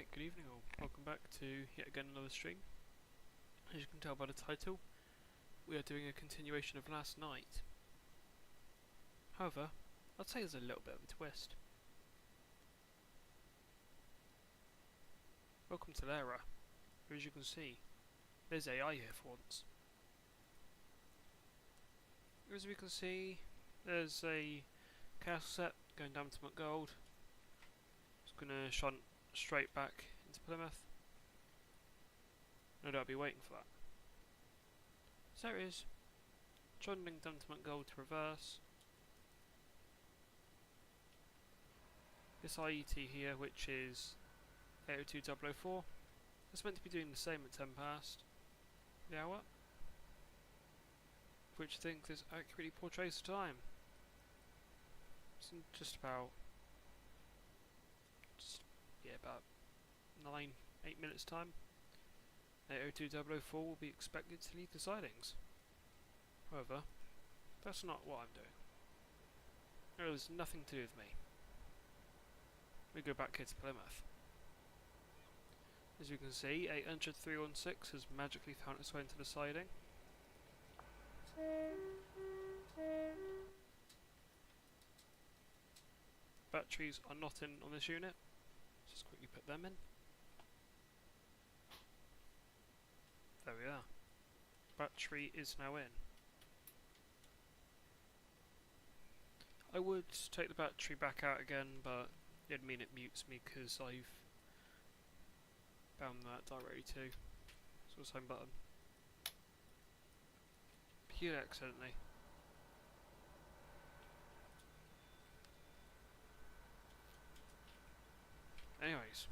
Right, good evening all. Welcome back to yet again another stream. As you can tell by the title, we are doing a continuation of last night. However, I'd say there's a little bit of a twist. Welcome to Lara. As you can see, there's AI here for once. As we can see, there's a castle set going down to McGold. It's gonna shunt straight back into Plymouth. No doubt I'll be waiting for that. So there it is. Trundling down to McGold to reverse. This IET here, which is 802.004, it's meant to be doing the same at 10 past the hour, which I think this accurately portrays the time. It's in just about, about 8 minutes time. 802.004 will be expected to leave the sidings. However, that's not what I'm doing. It has nothing to do with me. We go back here to Plymouth. As you can see, 800.316 has magically found its way into the siding. Batteries are not in on this unit. Let's just quickly put them in. There we are. Battery is now in. I would take the battery back out again, but it'd mean it mutes me because I've bound that directly to the same button. Pure accidentally. Anyways,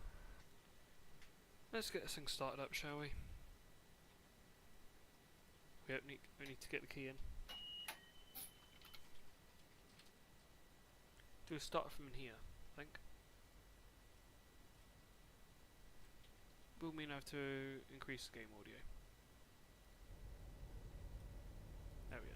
let's get this thing started up, shall we? We need to get the key in. Do a start from in here, I think. Will mean I have to increase the game audio. There we are.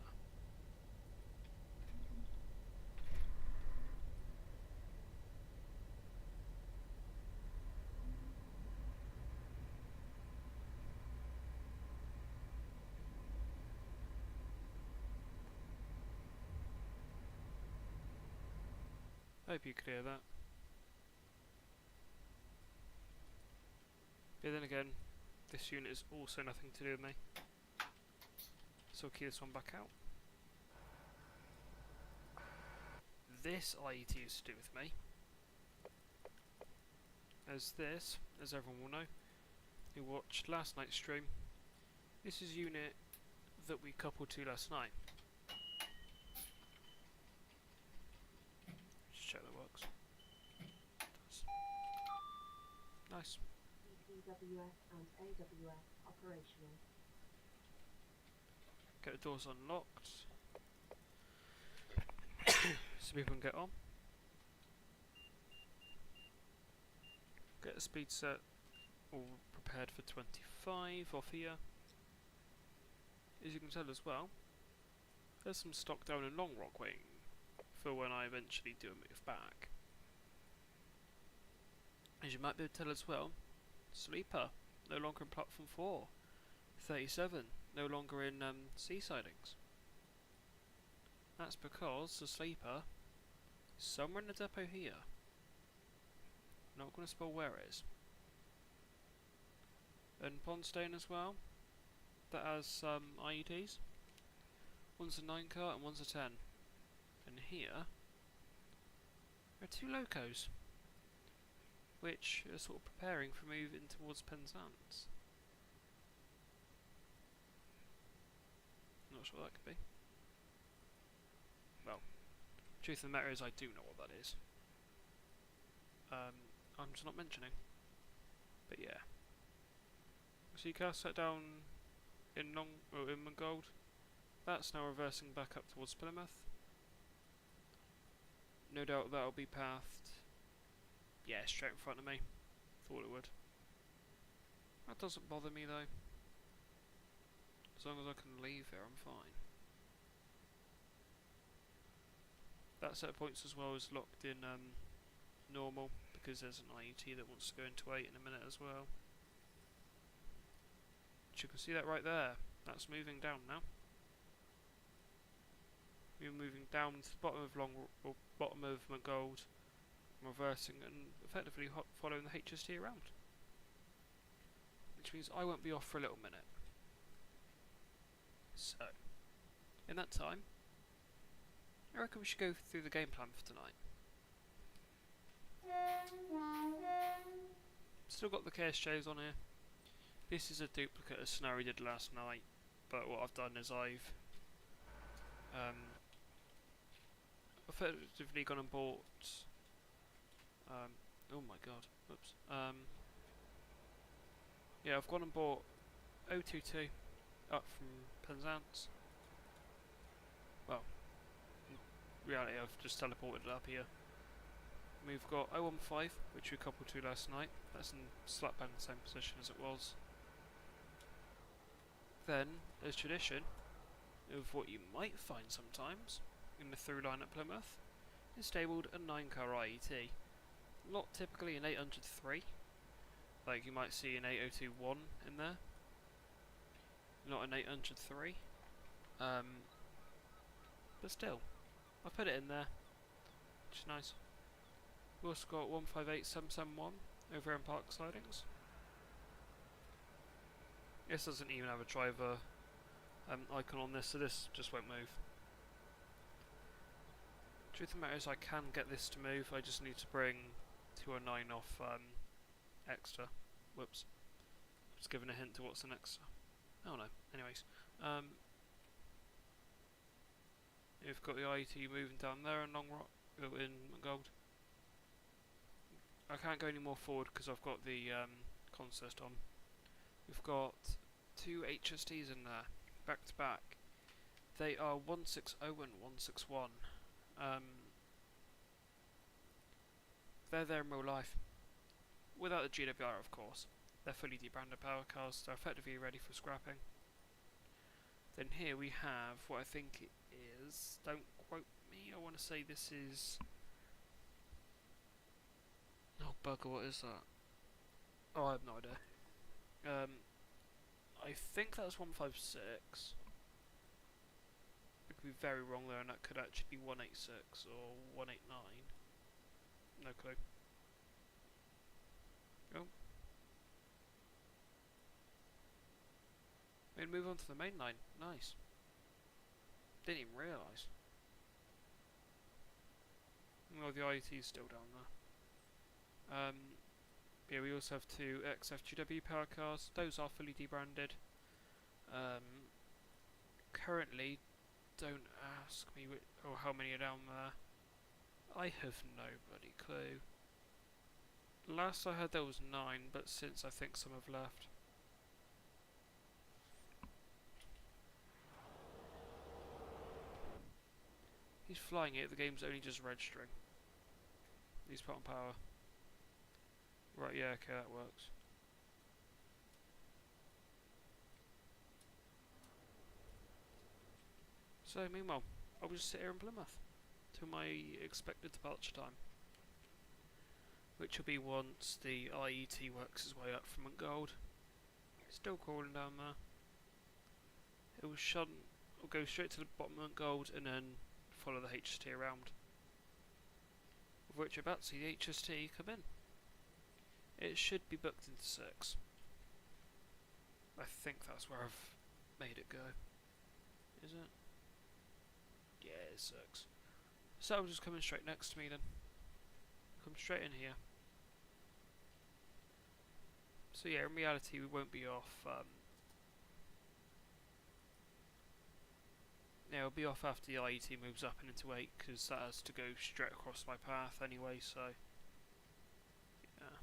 I hope you could hear that. But then again, this unit is also nothing to do with me. So I'll key this one back out. This IET is to do with me. As this, as everyone will know, who watched last night's stream, this is a unit that we coupled to last night. Just check that works. It does. Nice. EWS and AWS operational. Get the doors unlocked so people can get on. Get the speed set all prepared for 25 off here. As you can tell as well, there's some stock down in Long Rock waiting for when I eventually do a move back. As you might be able to tell as well, Sleeper, no longer in platform 4. 37, no longer in C sidings. That's because the Sleeper is somewhere in the depot here. Not going to spoil where it is. And Pondstone as well, that has some IETs. One's a 9 car and one's a 10. And here, there are 2 locos, which are sort of preparing for moving towards Penzance. Not sure what that could be. Well, truth of the matter is I do know what that is. I'm just not mentioning. But yeah. So you cast that down in Mangold. That's now reversing back up towards Plymouth. No doubt that'll be pathed. Yeah, straight in front of me. Thought it would. That doesn't bother me though. As long as I can leave here, I'm fine. That set of points as well is locked in normal, because there's an IET that wants to go into 8 in a minute as well. But you can see that right there. That's moving down now. We're moving down to the bottom of bottom of Gold, reversing and effectively following the HST around. Which means I won't be off for a little minute. So, in that time, I reckon we should go through the game plan for tonight. Still got the KSJs on here. This is a duplicate of scenario we did last night, but what I've done is I've effectively gone and bought oh my god, whoops. Yeah, I've gone and bought Pt.2 up from Penzance. Well, in reality I've just teleported it up here. We've got 015, which we coupled to last night. That's in slap bang the same position as it was. Then, as tradition of what you might find sometimes in the through line at Plymouth, is stabled a 9-car IET. Not typically an 803, like you might see an 8021 in there. Not an 803. But still, I put it in there, which is nice. We've also got 158771 over in Park Sidings. This doesn't even have a driver icon on this, so this just won't move. Truth of the matter is I can get this to move, I just need to bring 209 off extra. Whoops. Just giving a hint to what's an extra. Oh no. Anyways. You've got the IET moving down there in Long Rock, in Gold. I can't go any more forward because I've got the consist on. We've got 2 HSTs in there, back to back. They are 160 and 161. They're there in real life. Without the GWR, of course. They're fully debranded power cars, they're effectively ready for scrapping. Then here we have what I think it is, don't quote me, I want to say this is... Oh bugger, what is that? Oh, I have no idea. I think that's 156. I could be very wrong there, and that could actually be 186 or 189. No clue. Oh. We're gonna move on to the main line. Nice. Didn't even realise. Oh, the IET's still down there. Yeah, we also have 2 XFGW power cars. Those are fully debranded. Currently, don't ask me how many are down there. I have no bloody clue. Last I heard there was 9, but since I think some have left. He's flying it, the game's only just registering. He's put on power. Right, yeah, okay, that works. So, meanwhile, I'll just sit here in Plymouth till my expected departure time, which will be once the IET works his way up from Gold. Still crawling down there. It will go straight to the bottom of Gold and then follow the HST around. Of which you're about to see the HST come in. It should be booked into 6. I think that's where I've made it go. Is it? Yeah, it's 6. So I'm just coming straight next to me then. Come straight in here. So yeah, in reality we won't be off. Yeah, we'll be off after the IET moves up and into 8, because that has to go straight across my path anyway, so... Yeah.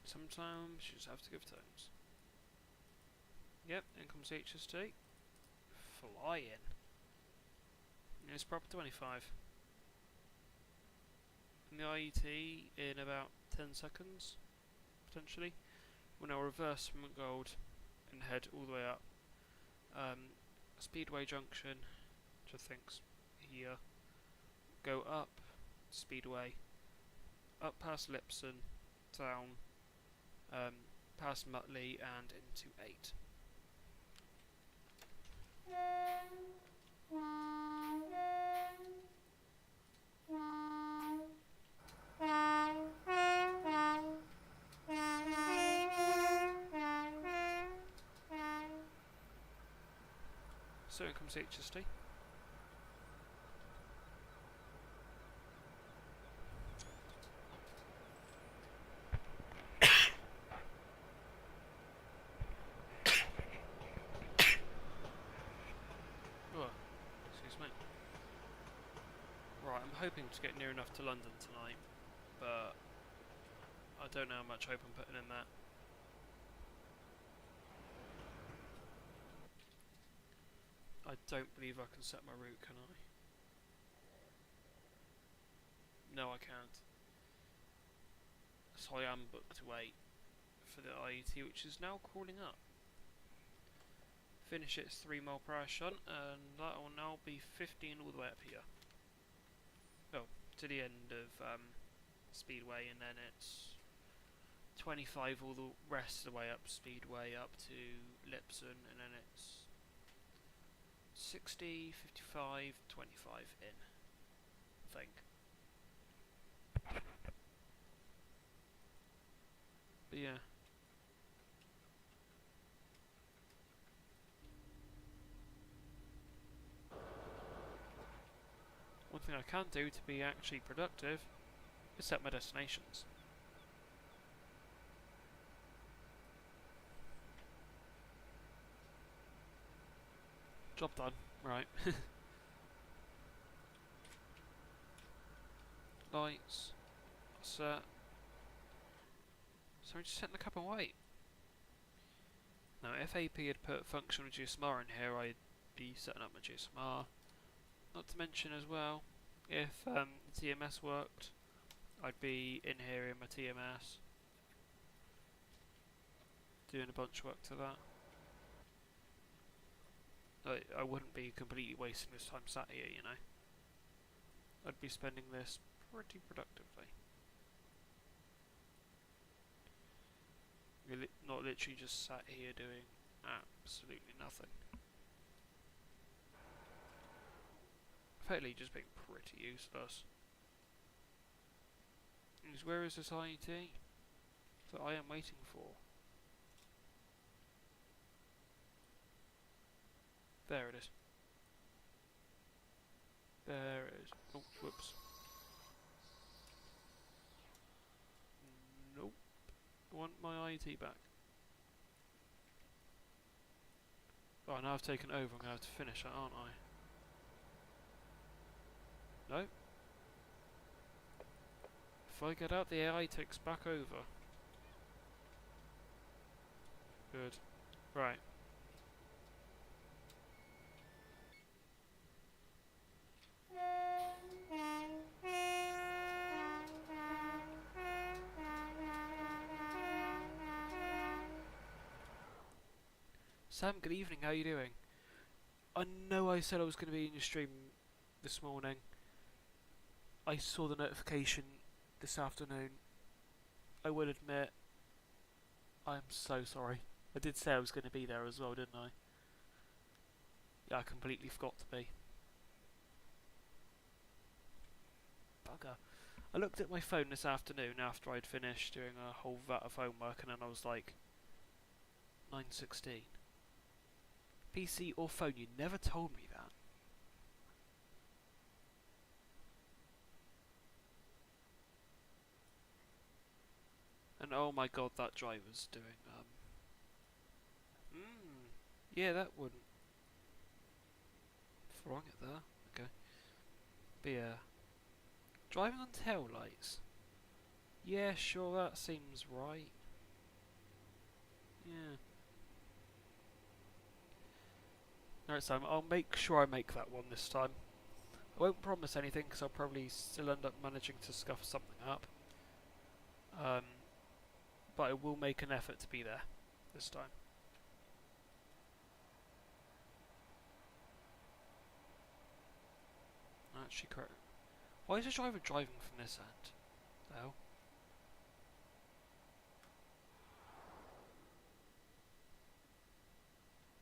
Sometimes you just have to give tones. Yep, in comes HST. Flying. And it's proper 25. And the IET in about 10 seconds, potentially. We'll now reverse from Gold and head all the way up. Speedway Junction, which I think's here. Go up Speedway, up past Lipson, down, past Mutley and into 8. So it comes HST. Oh, excuse me. Right, I'm hoping to get near enough to London tonight, but I don't know how much hope I'm putting in that. I don't believe I can set my route, can I? No, I can't. So I am booked to wait for the IET, which is now crawling up. Finish its 3 mile per hour shunt, and that will now be 15 all the way up here. Oh, to the end of Speedway, and then it's 25 all the rest of the way up Speedway up to Lipson, and then it's 60, 55, 25 in, I think. But yeah. One thing I can do to be actually productive is set my destinations. Job done. Right. Lights. Set. So I'm just setting the cap and wait. Now, if AP had put functional GSMR in here, I'd be setting up my GSMR. Not to mention as well, if the TMS worked, I'd be in here in my TMS, doing a bunch of work to that. I wouldn't be completely wasting this time sat here, you know. I'd be spending this pretty productively. Not literally just sat here doing absolutely nothing. Effectively just being pretty useless. Where is this IET that I am waiting for? There it is. There it is. Oh, whoops. Nope. I want my IET back. Oh, now I've taken over, I'm going to have to finish that, aren't I? No. If I get out, the AI takes back over. Good. Right. Sam, good evening, how are you doing? I know I said I was going to be in your stream this morning. I saw the notification this afternoon. I will admit, I'm so sorry. I did say I was going to be there as well, didn't I? Yeah, I completely forgot to be. Bugger. I looked at my phone this afternoon after I'd finished doing a whole vat of homework, and then I was like, 9:16. PC or phone, you never told me that. And oh my god, that driver's doing, yeah, that wouldn't. Throwing it there, okay. But yeah. Driving on tail lights. Yeah, sure, that seems right. Yeah. Alright, so I'll make sure I make that one this time. I won't promise anything because I'll probably still end up managing to scuff something up. But I will make an effort to be there this time. actually correct. Why is the driver driving from this end? The hell?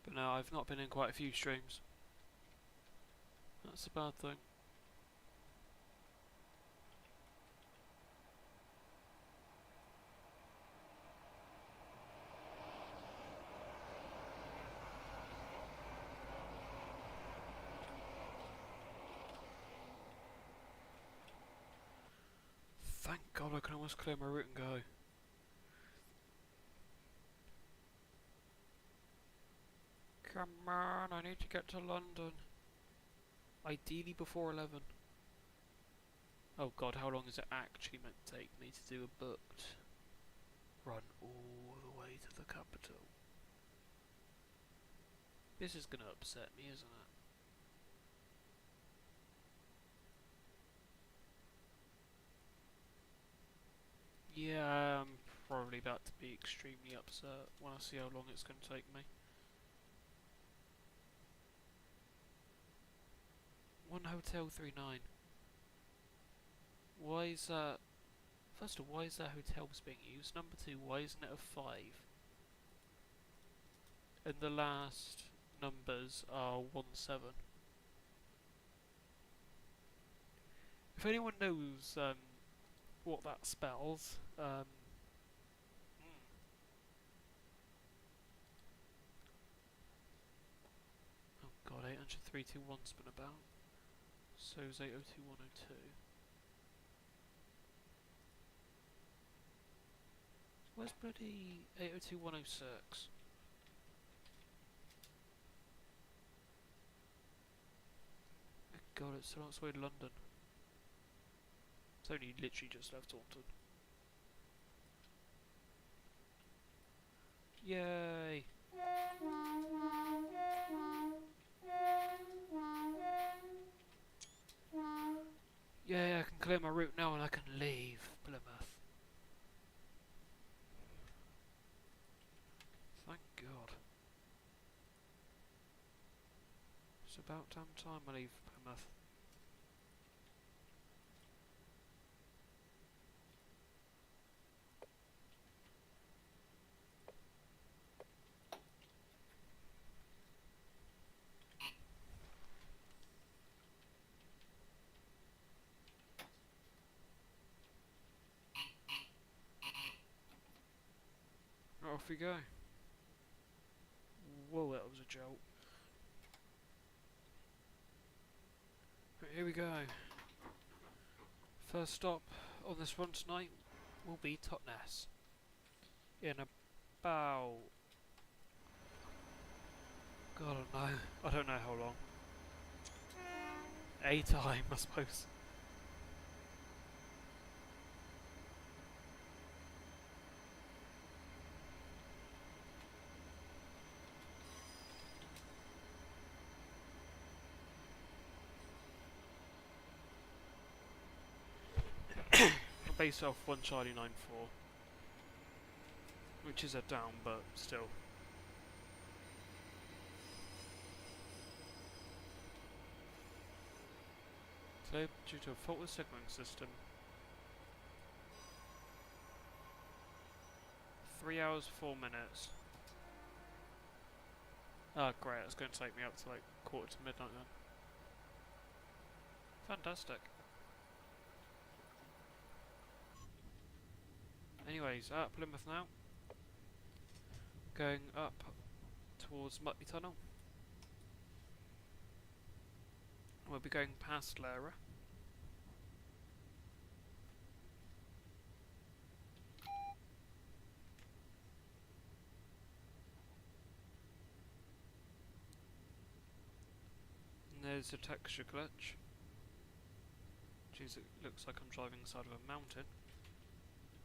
But no, I've not been in quite a few streams. That's a bad thing. Thank God I can almost clear my route and go. Come on, I need to get to London. Ideally before 11. Oh God, how long is it actually meant to take me to do a booked run all the way to the capital? This is gonna upset me, isn't it? Yeah, I'm probably about to be extremely upset when I see how long it's going to take me. One Hotel 39. Why is that? First of all, why is that hotels being used? Number two, why isn't it a 5? And the last numbers are 17. If anyone knows what that spells, oh God, 80321's been about. So is 802102. Where's bloody 802106? God, it's still on its way to London. It's only literally just left Taunton. Yay! Yay, I can clear my route now and I can leave Plymouth. Thank God. It's about damn time I leave Plymouth. Off we go. Whoa, that was a jolt. Right, here we go. First stop on this run tonight will be Totnes. In about... God, I don't know how long. A time, I suppose. Base off 1 Charlie 94, which is a down, but still. Today, due to a fault with signaling system, 3 hours 4 minutes. Ah, great! It's going to take me up to like 1/4 to midnight then. Fantastic. Anyways, at Plymouth now. Going up towards Mutley Tunnel. We'll be going past Lara. And there's a texture glitch. Jeez, it looks like I'm driving inside of a mountain.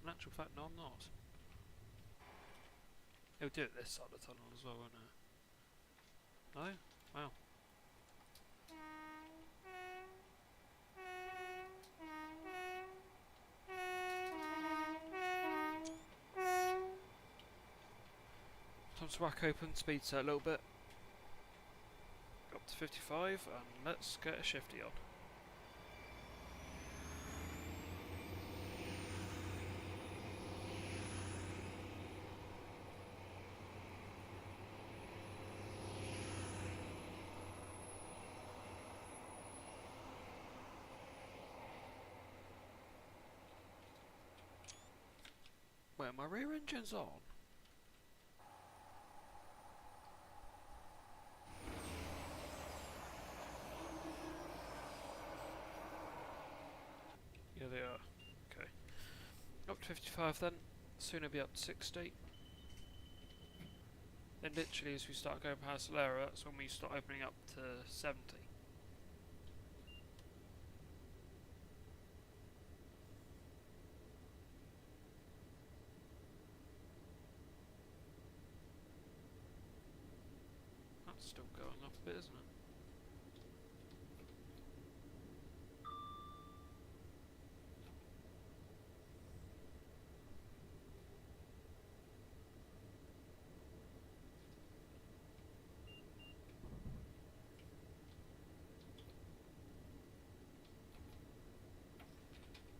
In actual fact, no, I'm not. It'll do it this side of the tunnel as well, won't it? No? Wow. Time to whack open, speed set a little bit. Up to 55, and let's get a shifty on. Wait, my rear engine's on? Yeah, they are. Okay. Up to 55 then. Soon it'll be up to 60. Then literally as we start going past Solera, that's when we start opening up to 70. That's still going up a bit, isn't it?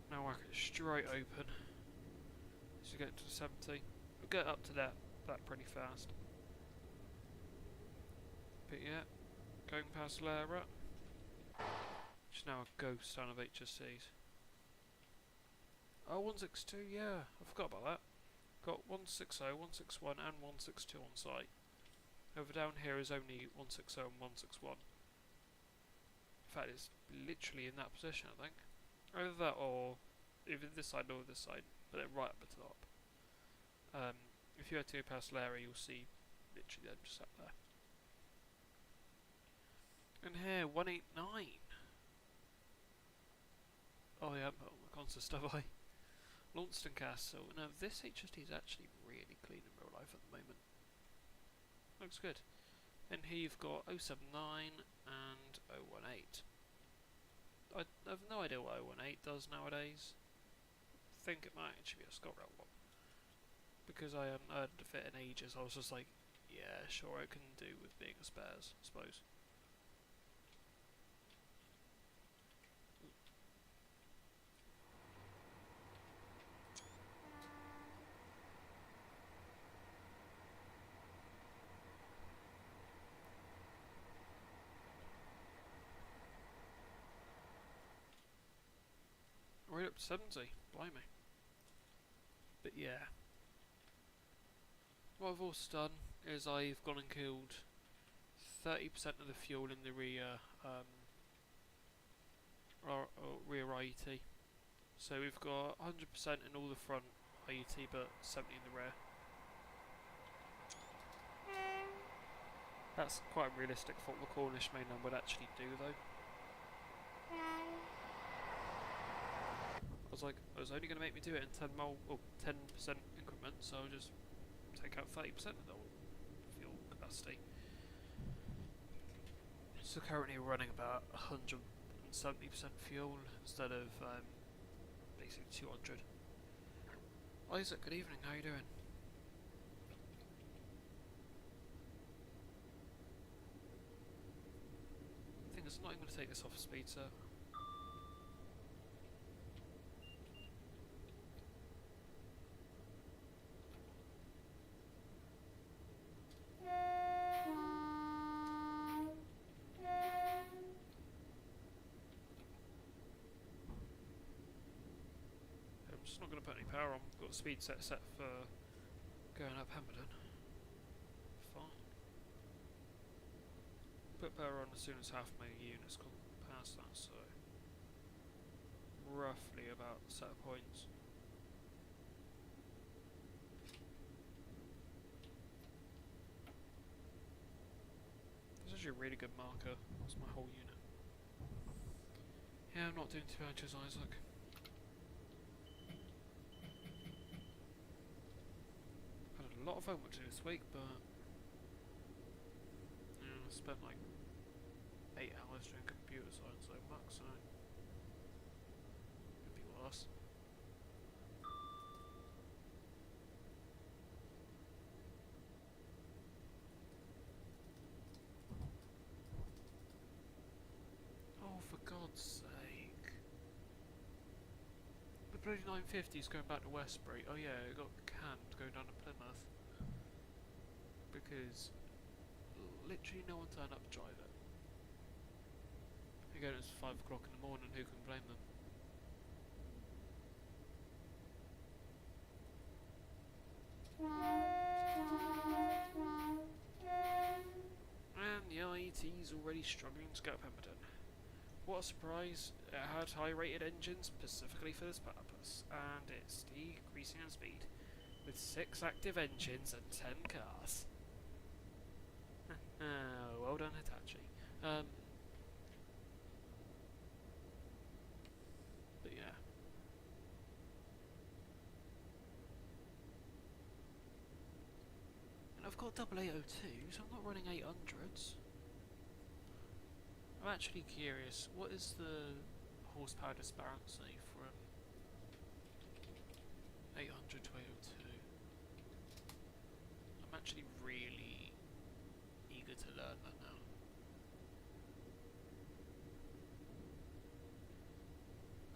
Now whack it straight open. As you get to 70. We'll get up to that pretty fast. But yeah, going past Lara. Which is now a ghost town of HSCs. Oh, 162, yeah, I forgot about that. Got 160, 161 and 162 on site. Over down here is only 160 and 161. In fact, it's literally in that position, I think. Either that or either this side or this side, but they're right up at the top. If you had to go past Larry, you'll see literally them just up there. And here, 189. Oh, yeah, I haven't put on the consist, have I? Launceston Castle. Now, this HST is actually really clean in real life at the moment. Looks good. And here you've got 079 and 018. I have no idea what 018 does nowadays. I think it might actually be a ScotRail one. Because I haven't heard of it in ages, I was just like, yeah, sure, it can do with being a spares, I suppose. Right up to 70, blimey. But yeah. What I've also done is I've gone and killed 30% of the fuel in the rear rear IET. So we've got 100% in all the front IET but 70 in the rear. That's quite realistic for what the Cornish mainland would actually do though. I was like, I was only going to make me do it in 10% increments, so I'll just take out 30% of the fuel capacity. So currently we're running about 170% fuel instead of basically 200. Isaac, good evening, how are you doing? I think it's not even going to take this off speed, sir. I'm not going to put any power on. Got the speed set for going up Hambledon. Fine. Put power on as soon as half my units gone past that, so roughly about a set of points. This is actually a really good marker. That's my whole unit. Yeah, I'm not doing too bad, as Isaac. A lot of homework to do this week, but yeah, I spent like 8 hours doing computer science homework, so could be worse. Oh, for God's sake! The bloody 950's going back to Westbury. Oh yeah, it got canned going down to Plymouth. Because literally no one turned up to drive it. Again, it's 5 o'clock in the morning, who can blame them? AOT's already struggling to get up Pemberton. What a surprise, it had high rated engines specifically for this purpose, and it's decreasing in speed, with 6 active engines and 10 cars. Well done Hitachi. But yeah. And I've got double 802s, I'm not running 800s. I'm actually curious, what is the horsepower disparity from 800 to 802? I'm actually really eager to learn that now.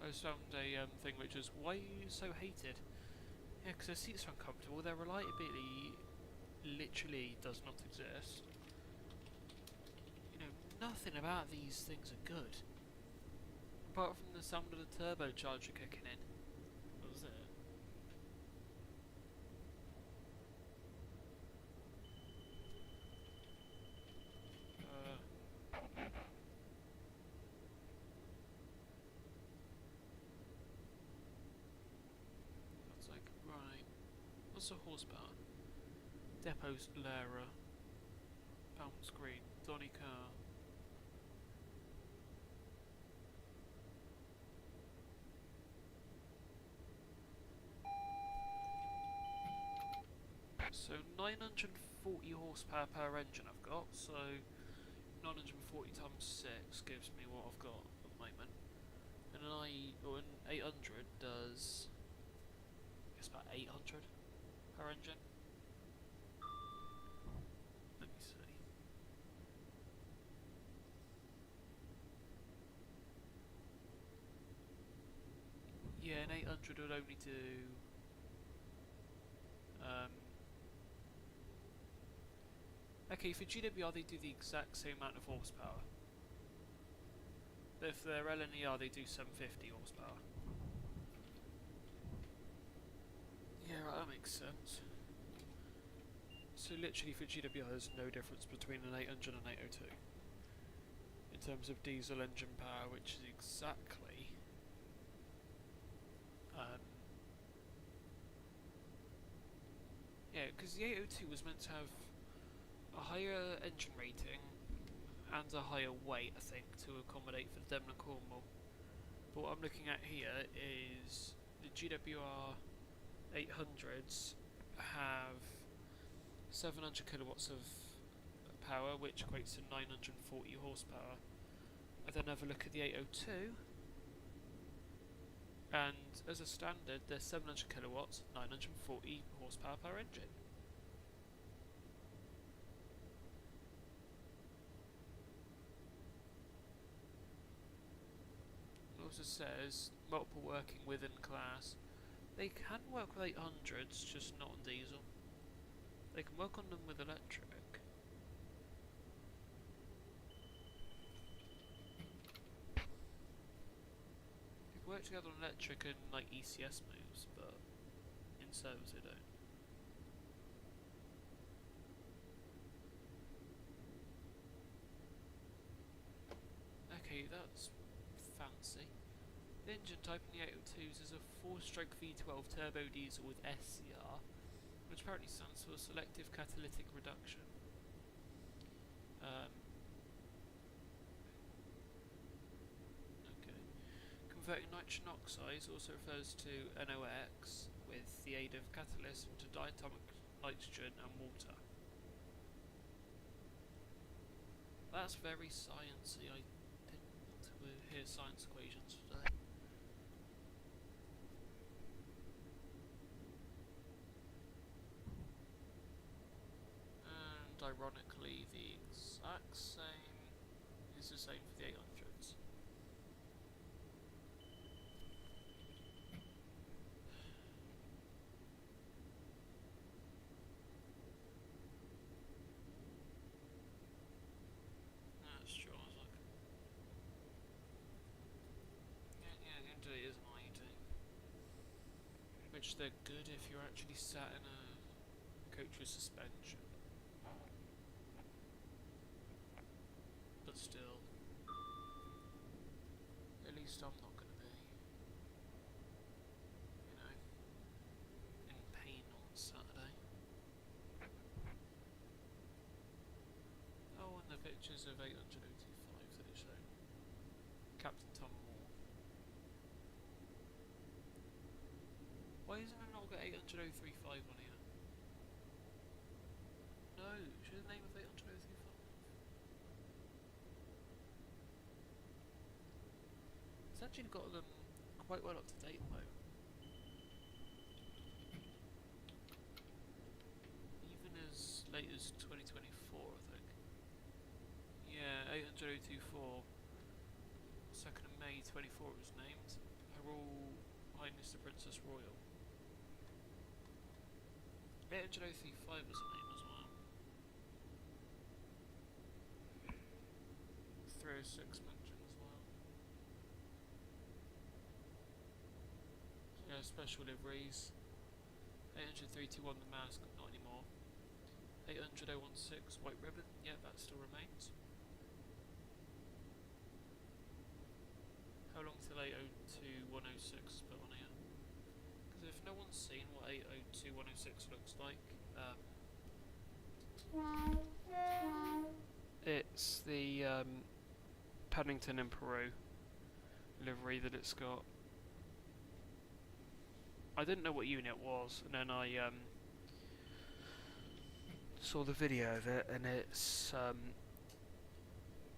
I just found a thing which is, why are you so hated? Yeah, because the seats are uncomfortable, their reliability literally does not exist. You know, nothing about these things are good. Apart from the sound of the turbocharger kicking in. What was it? That's like, right. What's the horsepower? Depot's Lara. Bounce Green. Donny Car. So 940 horsepower per engine I've got, so 940 times 6 gives me what I've got at the moment. And an 800 does, I guess about 800 per engine. Let me see. Yeah, an 800 would only do okay, for GWR they do the exact same amount of horsepower. But if they're LNER they do 750 horsepower. Yeah, right, that makes sense. So literally for GWR there's no difference between an 800 and 802. In terms of diesel engine power, which is exactly yeah, because the 802 was meant to have a higher engine rating and a higher weight, I think, to accommodate for the Demna Cornwall. But what I'm looking at here is the GWR 800s have 700 kilowatts of power, which equates to 940 horsepower. I then have a look at the 802, and as a standard, they're 700 kilowatts, 940 horsepower per engine. It also says multiple working within class. They can work with 800s, just not on diesel. They can work on them with electric. They can work together on electric and like ECS moves, but in service they don't. Okay, that's fancy. The engine type in the 802s is a 4-stroke V12 turbo diesel with SCR, which apparently stands for Selective Catalytic Reduction. Okay. Converting nitrogen oxides also refers to NOx with the aid of catalysts into diatomic nitrogen and water. That's very sciencey. I didn't want to hear science equations today. And ironically, the exact same is the same for the 800s. That's true, I was like, yeah, indeed is an IED. Which they're good if you're actually sat in a coach with suspension. least I'm not going to be, you know, in pain on Saturday. Oh, and the pictures of 800 025 that it showed. Captain Tom Moore. Why isn't it not got 800 035 on here? No, should the name of 800 035? It's actually got them quite well up to date though. Even as late as 2024, I think. Yeah, 800 024. 2nd of May 24 it was named. Her Royal Highness the Princess Royal. 800 035 was a name as well. 306 mentioned as well. Yeah, special liveries. 800 321 the mask, not anymore. 800 016 white ribbon, yeah, that still remains. How long till 802 106 put on here? Because if no one's seen what 802 106 looks like, it's the Paddington in Peru livery that it's got. I didn't know what unit it was, and then I saw the video of it, and it's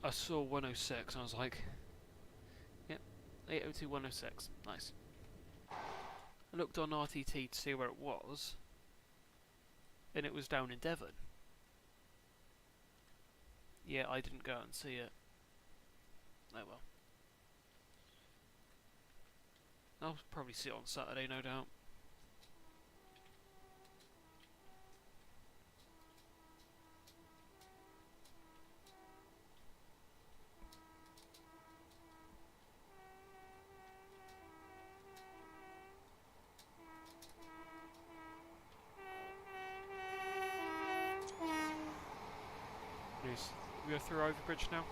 I saw 106 and I was like, yep, 802 106, nice. I looked on RTT to see where it was, and it was down in Devon. Yeah, I didn't go out and see it. Oh well. I'll probably see it on Saturday, no doubt. Nice. We go through Overbridge now.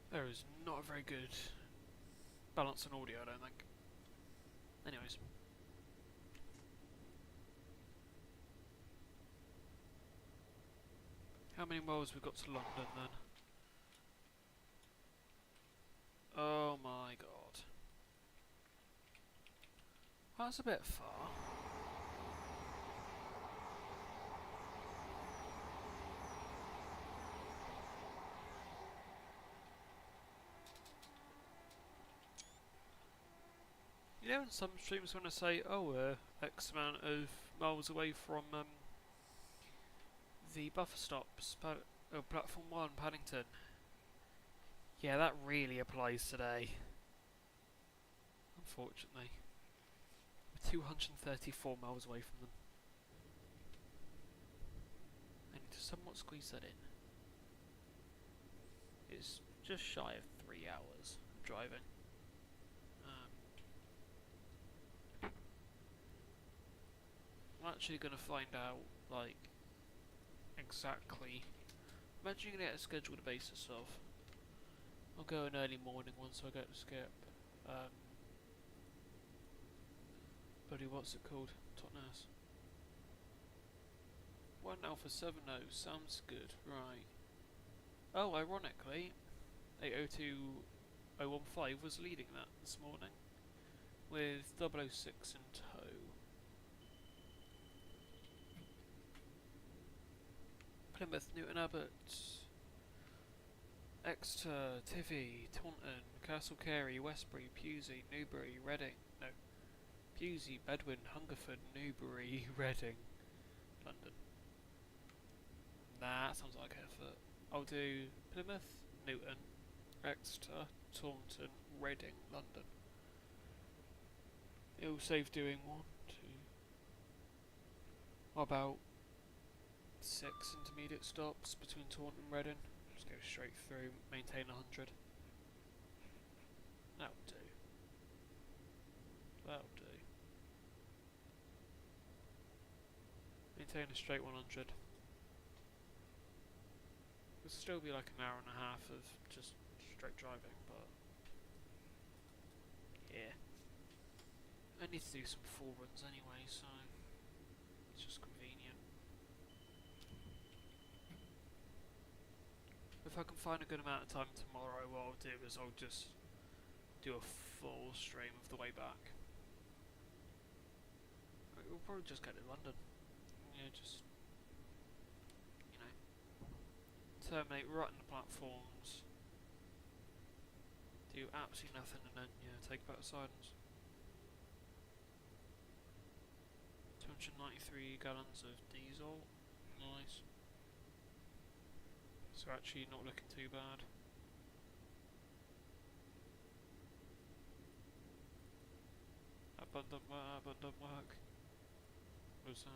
There is not a very good balance on audio, I don't think. Anyways. How many miles we got to London then? Oh my god. That's a bit far. You know, in some streams when I say, oh, X amount of miles away from the buffer stops, platform 1, Paddington. Yeah, that really applies today. Unfortunately. We're 234 miles away from them. I need to somewhat squeeze that in. It's just shy of 3 hours of driving. I'm actually going to find out, like, exactly. I'm actually going to get a scheduled basis of. I'll go in early morning once I get to skip. Buddy, what's it called? Totnes. 1 Alpha 70 sounds good, right. Oh, ironically, 802015 was leading that this morning, with 006 in tow. Plymouth, Newton Abbot, Exeter, Tivy, Taunton, Castle Carey, Westbury, Pewsey, Newbury, Reading, no, Pewsey, Bedwin, Hungerford, Newbury, Reading, London. Nah, that sounds like effort. I'll do Plymouth, Newton, Exeter, Taunton, Reading, London. It'll save doing 1, 2. What about 6 intermediate stops between Taunton and Reading? Just go straight through, maintain 100. That'll do. That'll do. Maintain a straight 100. It'll still be like an hour and a half of just straight driving, but yeah. I need to do some full runs anyway, so it's just convenient. If I can find a good amount of time tomorrow, what I'll do is I'll just do a full stream of the way back. We'll probably just get to London. Yeah, just, you know, terminate right on the platforms, do absolutely nothing, and then, yeah, take back the sidings. 293 gallons of diesel, nice. So actually not looking too bad. That button don't work. Was no,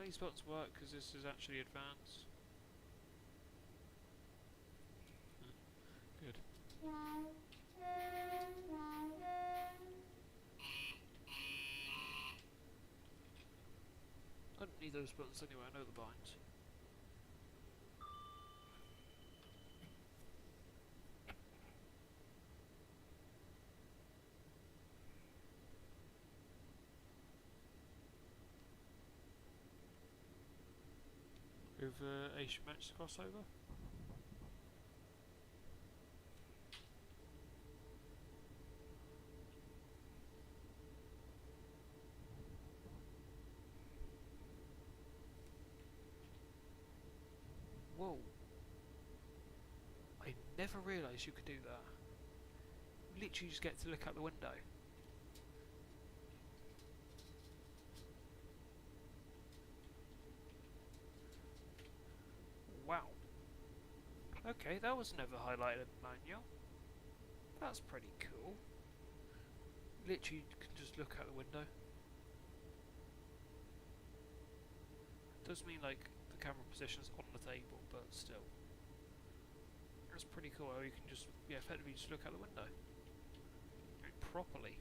these buttons work because this is actually advanced. Good. I don't need those buttons anyway, I know the binds. With Asian match crossover. Whoa. I never realised you could do that. You literally just get to look out the window. Wow. Okay, that was never highlighted in the manual. That's pretty cool. Literally, you can just look out the window. Does mean like the camera position's on the table, but still. That's pretty cool how you can just, yeah, effectively just look out the window. Like, properly.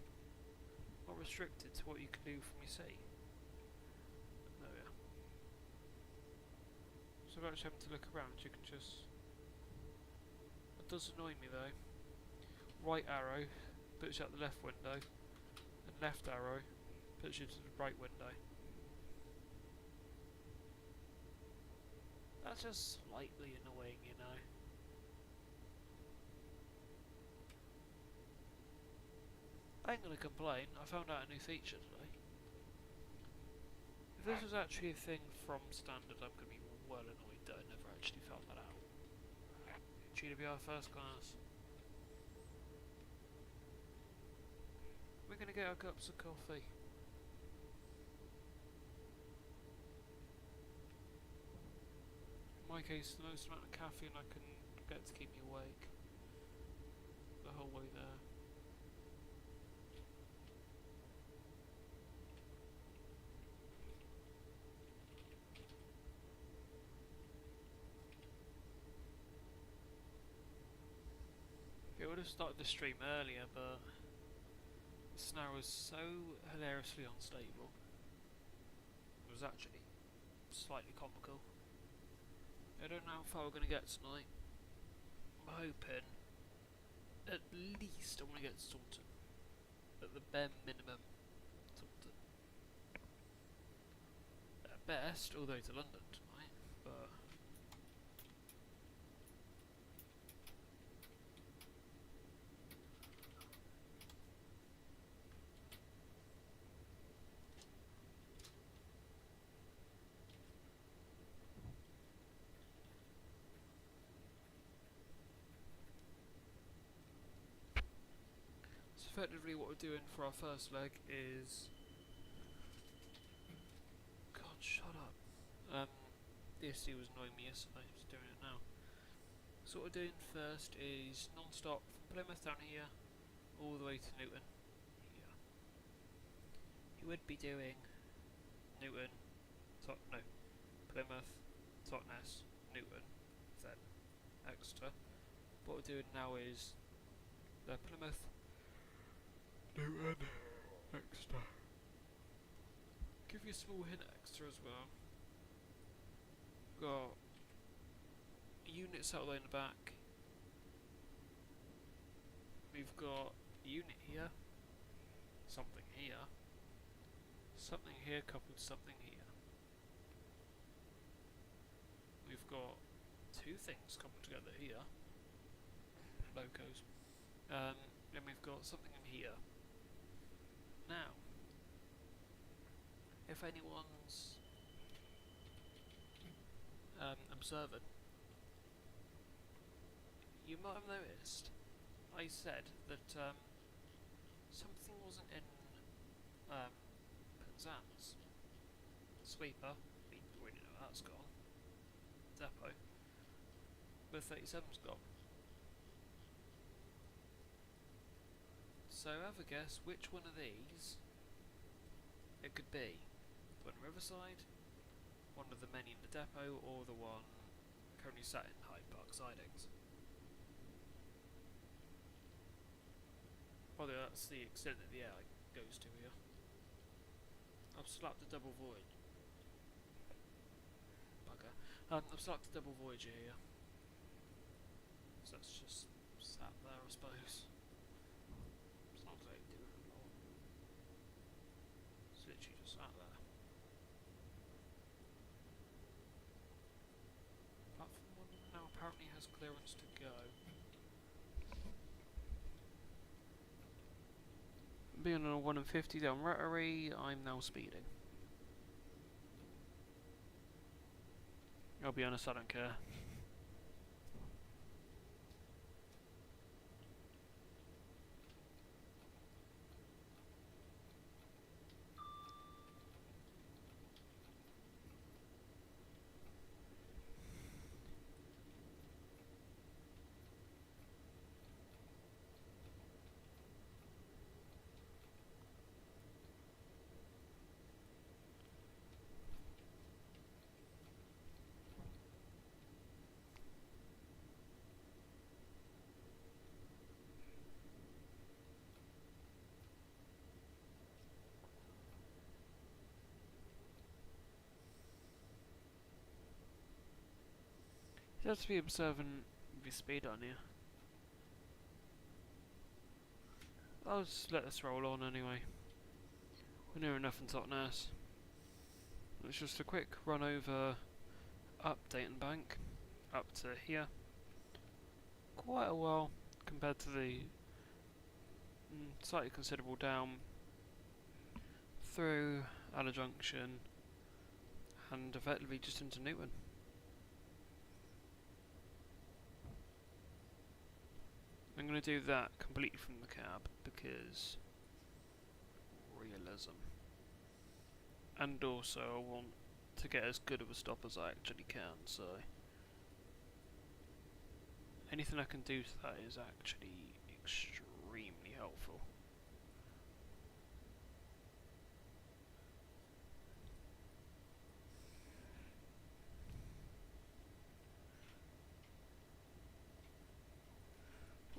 Not restricted to what you can do from your seat. Oh yeah. So without actually having to look around, you can just... It does annoy me though. Right arrow puts you out the left window, and left arrow puts you to the right window. That's just slightly annoying, you know. I ain't gonna complain, I found out a new feature today. If this was actually a thing from standard, I'm gonna be well annoyed that I never actually found that out. GWR first class. We're gonna get our cups of coffee. In my case, the most amount of caffeine I can get to keep me awake the whole way there. It would have started the stream earlier, but the snow was so hilariously unstable. It was actually slightly comical. I don't know how far we're going to get tonight. I'm hoping at least I want to get to Taunton. At the bare minimum, Taunton. At best, all the way to London tonight, but... effectively what we're doing for our first leg is... God, shut up. TSC was annoying me yesterday, I'm just doing it now. So what we're doing first is non-stop from Plymouth down here, all the way to Newton. Yeah. You would be doing Newton, Plymouth, Totnes, Newton, then Exeter. What we're doing now is Plymouth, Newton extra. Give you a small hint extra as well. Got units out there in the back. We've got a unit here, something here coupled to something here. We've got two things coupled together here, locos. Then we've got something in here. Now, if anyone's observant, you might have noticed I said that something wasn't in Penzance. Sweeper, we already know that's gone. Depot. But 37's gone. So have a guess which one of these it could be. The one in Riverside, one of the many in the depot, or the one currently sat in Hyde Park sidings. Although that's the extent that the air goes to here. I've slapped a double void. Bugger. I've slapped a double Voyager here. So that's just sat there, I suppose. It's not exactly doing a lot. It's literally just sat there. Platform 1 now apparently has clearance to go. Being on a 1 and 50 down Rotary, I'm now speeding. I'll be honest, I don't care. You have to be observant of your speed on you. I'll just let this roll on anyway. We're near enough in Totnes. It's just a quick run over up Dayton Bank, up to here. Quite a while compared to the slightly considerable down through Alla Junction and effectively just into Newton. I'm going to do that completely from the cab because realism. And also I want to get as good of a stop as I actually can, so anything I can do to that is actually extremely helpful.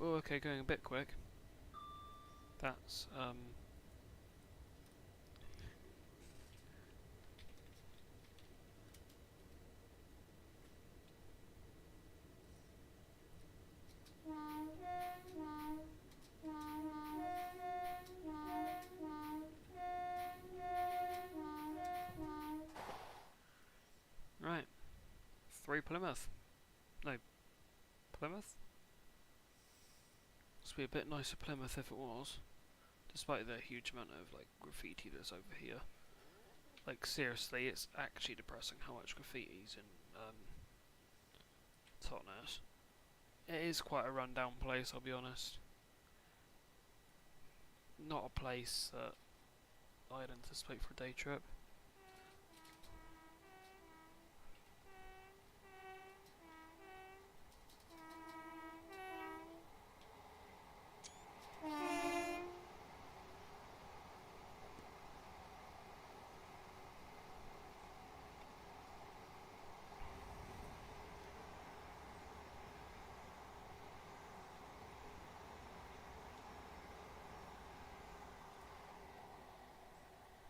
Oh, okay, going a bit quick. That's right. 3 Plymouth. No, Plymouth? This would be a bit nicer Plymouth if it was, despite the huge amount of like graffiti that's over here. Like seriously, it's actually depressing how much graffiti's in Totnes. It is quite a rundown place, I'll be honest. Not a place that I'd anticipate for a day trip.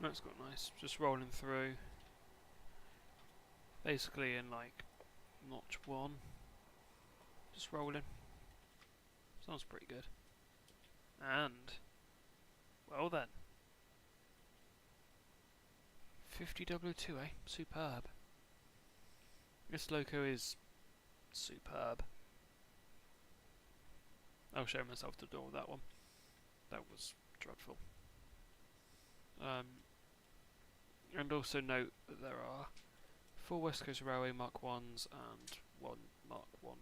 That's got nice. Just rolling through. Basically in like notch 1. Just rolling. Sounds pretty good. And, well then. 50W2, eh? Superb. This loco is superb. I'll show myself the door with that one. That was dreadful. And also note that there are 4 West Coast Railway Mark 1s and 1 Mark 1.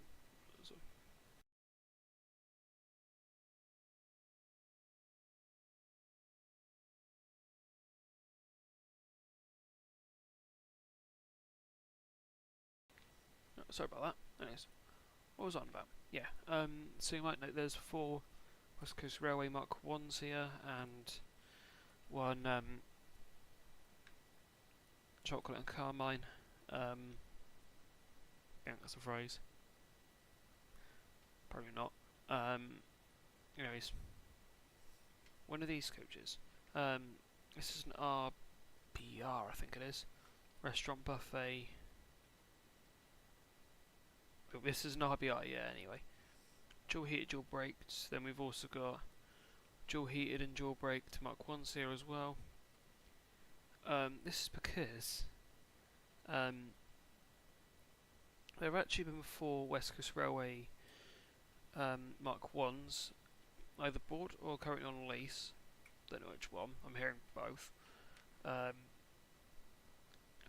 Sorry about that. Anyways, what was I on about? Yeah, so you might note there's 4 West Coast Railway Mark 1s here and 1 chocolate and carmine. Yeah, that's a phrase. Probably not. Anyways, one of these coaches. This is an RBR, I think it is. Restaurant buffet. But this is an RBR, yeah, anyway. Dual heated, dual braked. Then we've also got dual heated and dual braked Mark 1s here as well. This is because there have actually been 4 West Coast Railway Mark 1s, either bought or currently on lease. Don't know which one, I'm hearing both.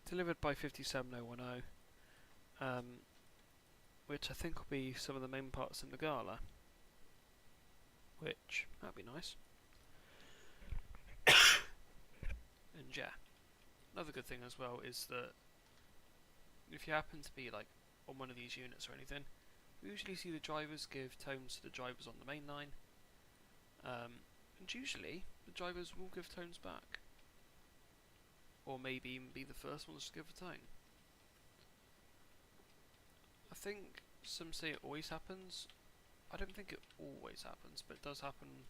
Delivered by 57010, which I think will be some of the main parts in the Gala, which, that'd be nice. And yeah, another good thing as well is that if you happen to be like on one of these units or anything, we usually see the drivers give tones to the drivers on the main line, and usually the drivers will give tones back, or maybe even be the first ones to give a tone. I think some say it always happens. I don't think it always happens, but it does happen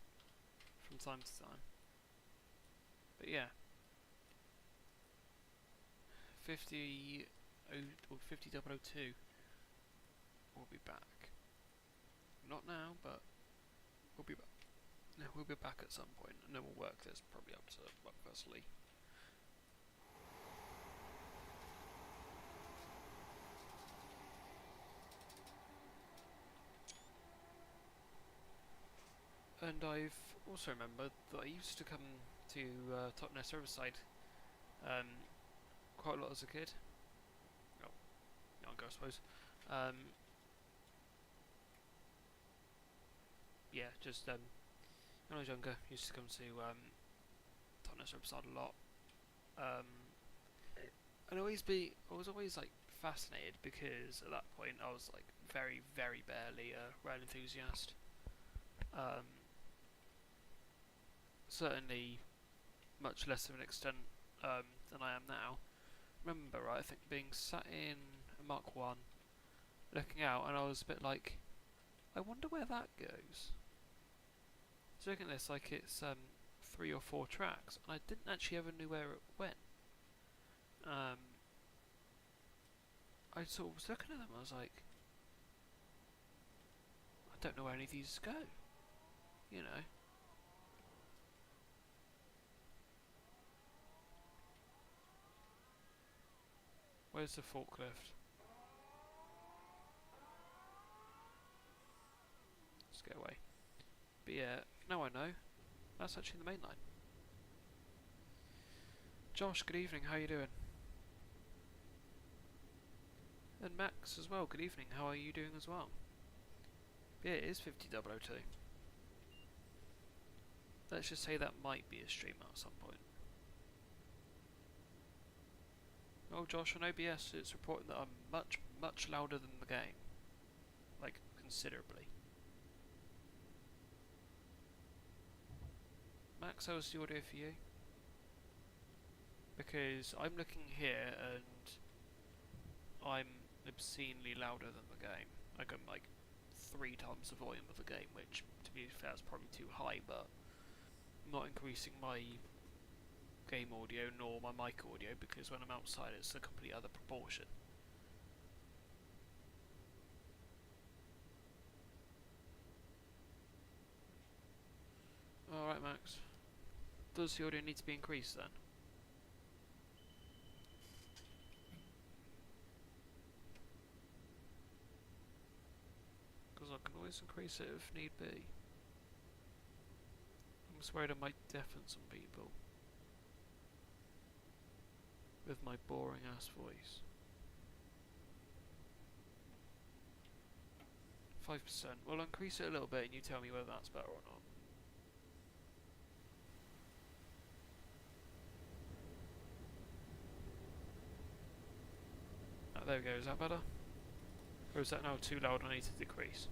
from time to time. But yeah, 50 or 50W2 will be back. Not now, but we'll be back. No, we'll be back at some point, and then we'll work this probably up to Buckfastly. And I've also remembered that I used to come to Totnes Riverside quite a lot as a kid. Well, younger, I suppose. Yeah, just when I was younger, used to come to Totnes Riverside a lot. And I was always like fascinated because at that point I was like very, very barely a rail enthusiast. Certainly much less of an extent than I am now. Remember, right, I think being sat in a Mark 1, looking out, and I was a bit like, I wonder where that goes. So looking at this like it's 3 or 4 tracks, and I didn't actually ever know where it went. I sort of was looking at them, I was like, I don't know where any of these go, you know. Where's the forklift? Let's get away. But yeah, now I know. That's actually the main line. Josh, good evening, how are you doing? And Max as well, good evening, how are you doing as well? Yeah, it is 50W2. Let's just say that might be a streamer at some point. Oh, Josh, on OBS it's reporting that I'm much, much louder than the game. Like, considerably. Max, how's the audio for you? Because I'm looking here and I'm obscenely louder than the game. Like, I'm like 3 times the volume of the game, which, to be fair, is probably too high, but I'm not increasing my game audio nor my mic audio, because when I'm outside it's a complete other proportion. Alright, Max. Does the audio need to be increased then? Because I can always increase it if need be. I'm just worried I might deafen some people with my boring ass voice. 5%. Well, I'll increase it a little bit and you tell me whether that's better or not. Oh, there we go. Is that better? Or is that now too loud? I need to decrease.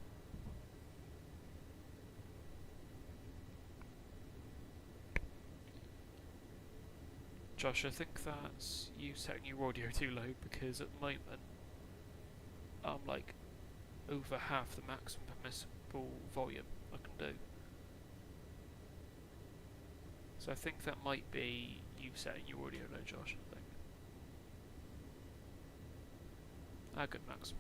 Josh, I think that's you setting your audio too low, because at the moment I'm like over half the maximum permissible volume I can do. So I think that might be you setting your audio low, Josh, I think. Good, Max.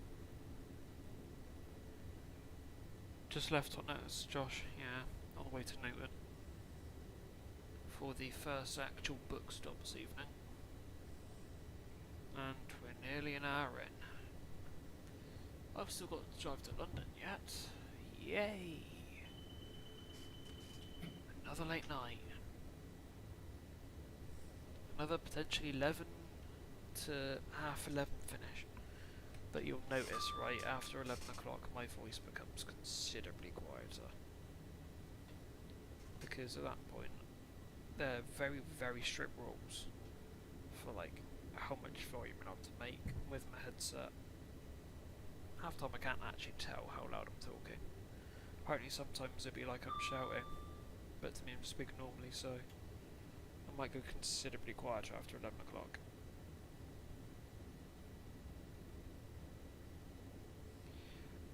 Just left on notice, Josh, yeah, on the way to Newton for the first actual book stop this evening. And we're nearly an hour in. I've still got to drive to London yet. Yay! Another late night. Another potentially 11 to half 11 finish. But you'll notice, right, after 11 o'clock my voice becomes considerably quieter. Because at that point, there are very, very strict rules for like how much volume you're allowed to make with my headset. Half the time I can't actually tell how loud I'm talking. Apparently sometimes it'd be like I'm shouting, but to me I'm speaking normally, so I might go considerably quieter after 11 o'clock.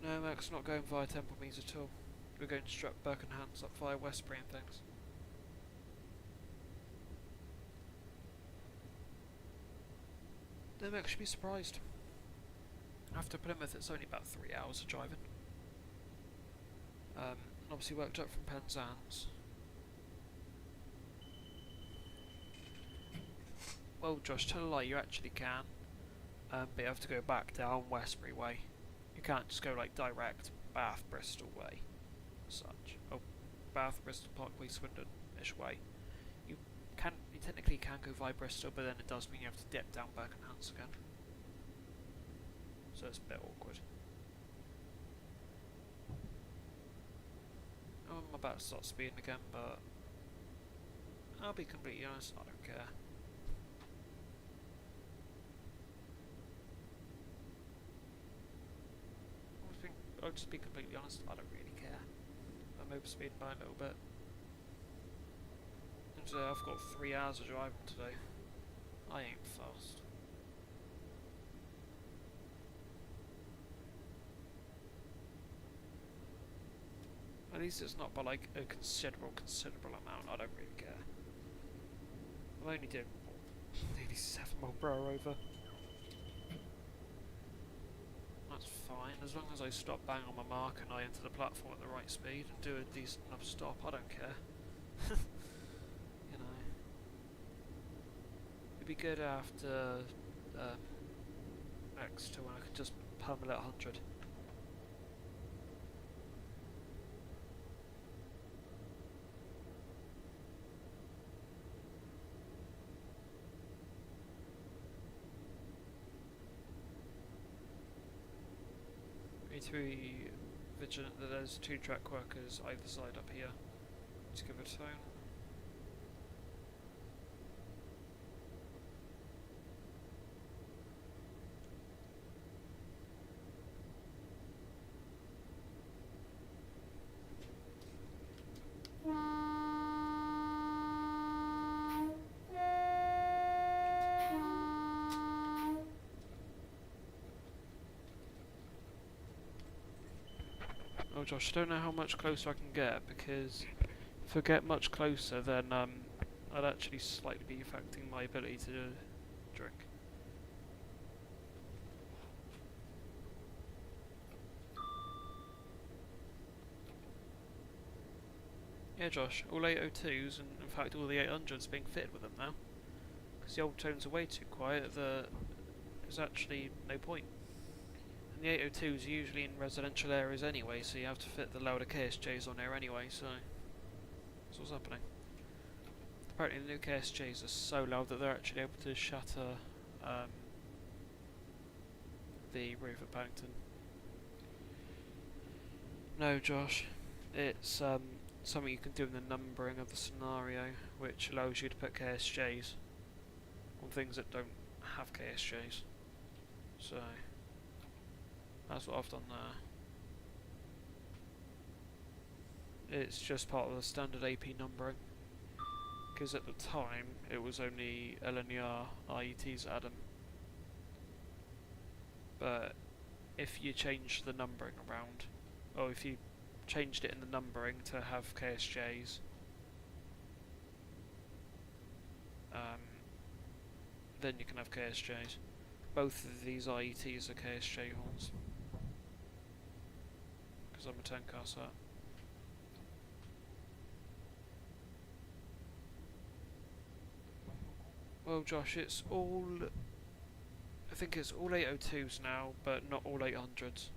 No, Max, not going via Temple Meads at all. We're going straight Birkenhans up via Westbury and things. No, Max, should be surprised. After Plymouth, it's only about 3 hours of driving. And obviously worked up from Penzance. Well, Josh, tell a lie, you actually can. But you have to go back down Westbury way. You can't just go like direct Bath, Bristol way, as such. Oh, Bath, Bristol, Parkway, Swindon-ish way. You technically can go via Bristol, but then it does mean you have to dip down Birkenhans again. So it's a bit awkward. I'm about to start speeding again, but I'll be completely honest, I don't care. I'll just be completely honest, I don't really care. I'm overspeeding by a little bit. And today I've got 3 hours of driving today. I ain't fast. At least it's not by like a considerable amount, I don't really care. I'm only doing nearly 7 mile per hour over. That's fine, as long as I stop bang on my mark and I enter the platform at the right speed and do a decent enough stop, I don't care. You know. It'd be good after next to when I could just pummel at 100. Need to be vigilant that there's 2 track workers either side up here. Let's give it a tone. Oh Josh, I don't know how much closer I can get, because if I get much closer then I'd actually slightly be affecting my ability to drink. Yeah, Josh, all 802s and in fact all the 800s being fitted with them now. Because the old tones are way too quiet, there's actually no point. And the 802s are usually in residential areas anyway, so you have to fit the louder KSJs on there anyway, so that's what's happening. Apparently the new KSJs are so loud that they're actually able to shatter the roof at Paddington. No, Josh, it's something you can do in the numbering of the scenario, which allows you to put KSJs on things that don't have KSJs. So that's what I've done there. It's just part of the standard AP numbering, because at the time it was only LNER IETs Adam. But if you change the numbering around, or if you changed it in the numbering to have KSJs, then you can have KSJs. Both of these IETs are KSJ horns, because I'm a 10 car set. Well, Josh, it's all... I think it's all 802s now, but not all 800s.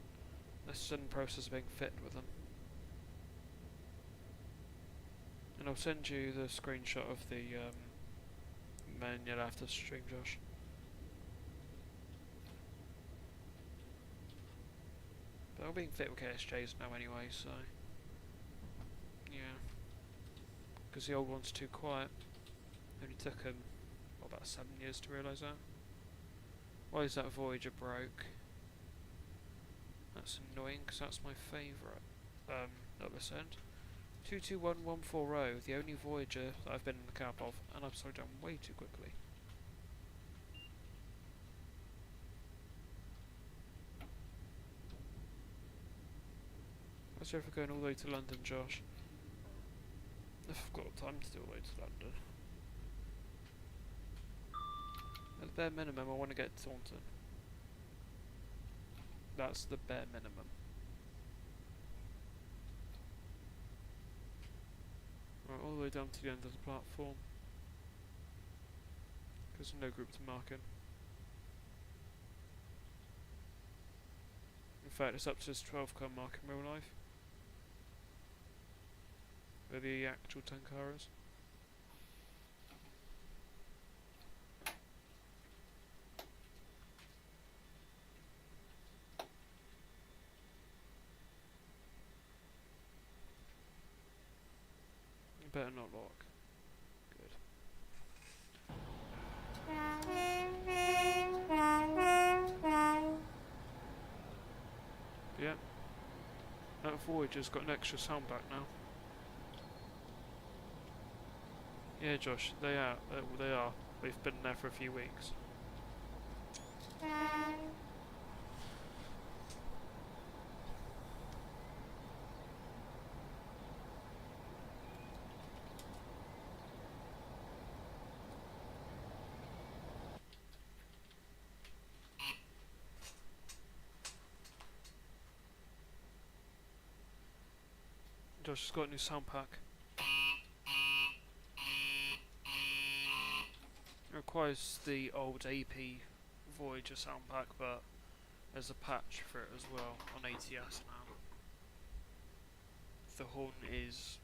They're still in the process of being fitted with them. And I'll send you the screenshot of the manual after stream, Josh. But they're being fit with KSJs now anyway, so... yeah. Because the old one's too quiet. Only took them, about 7 years to realise that. Why is that Voyager broke? That's annoying, because that's my favourite. Not this end. 221140, the only Voyager that I've been in the cab of, and I've slowed down way too quickly. What's if we're going all the way to London, Josh? If I've got time to do all the way to London. At the bare minimum, I want to get to Taunton. That's the bare minimum. Right, all the way down to the end of the platform. There's no group to mark in. In fact, it's up to this 12 car mark in real life. Where the actual 10 car is. You better not lock. Good. Yeah. That Voyager's got an extra sound back now. Yeah, Josh, they are. They are. We've been there for a few weeks. Josh has got a new sound pack. It requires the old AP Voyager sound pack, but there's a patch for it as well on ATS now. The horn is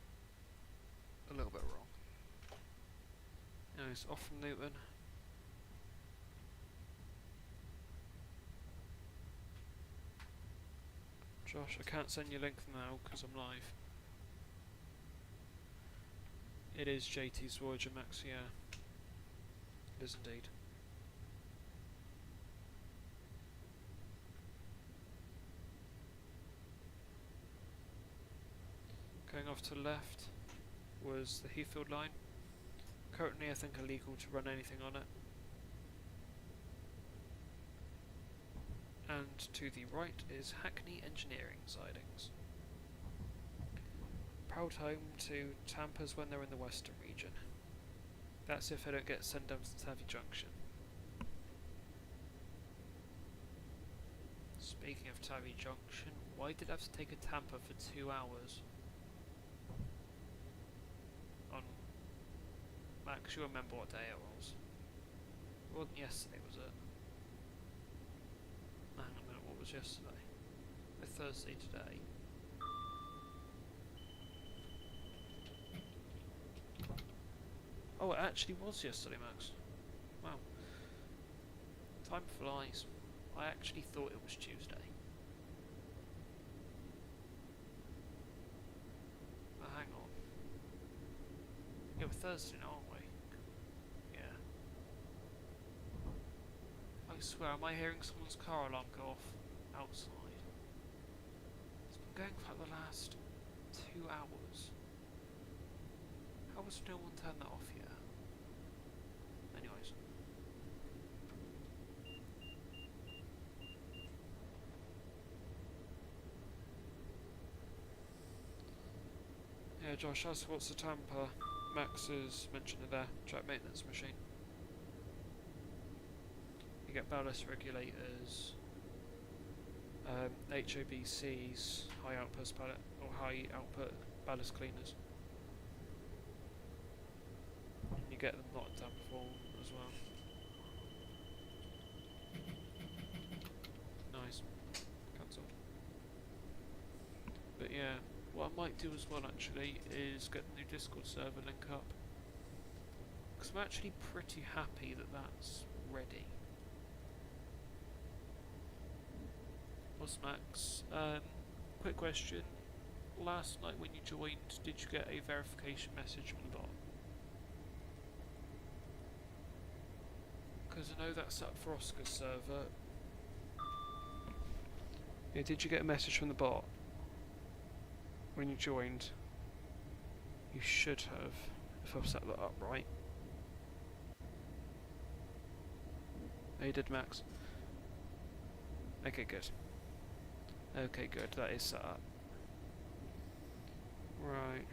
a little bit wrong. It's off from Newton. Josh, I can't send you a link now because I'm live. It is JT's Voyager Max, yeah. It is indeed. Going off to the left was the Heathfield line. Currently I think illegal to run anything on it. And to the right is Hackney Engineering sidings. Proud home to Tampers when they're in the Western region. That's if I don't get sent down to Tavi Junction. Speaking of Tavi Junction, why did I have to take a Tampa for 2 hours? On Max, you remember what day it was? It wasn't yesterday, was it? Hang on a minute, what was yesterday? It's Thursday today. Oh, it actually was yesterday, Max. Wow. Time flies. I actually thought it was Tuesday. Oh, hang on. Yeah, we're Thursday now, aren't we? Yeah. I swear, am I hearing someone's car alarm go off outside? It's been going for like the last 2 hours. How has no one turned that off yet? Anyways. Yeah, Josh, ask what's the Tampa? Max has mentioned it there. Track maintenance machine. You get ballast regulators, HOBCs, high output ballast cleaners. You get them not in Tampa form as well. Nice. Cancelled. But yeah, what I might do as well actually is get the new Discord server link up. Because I'm actually pretty happy that that's ready. What's Max? Quick question. Last night when you joined, did you get a verification message from the bot? Because I know that's up for Oscar's server. Yeah, did you get a message from the bot when you joined? You should have, if I've set that up right. Oh, you did, Max? Okay, good. Okay, good, that is set up. Right.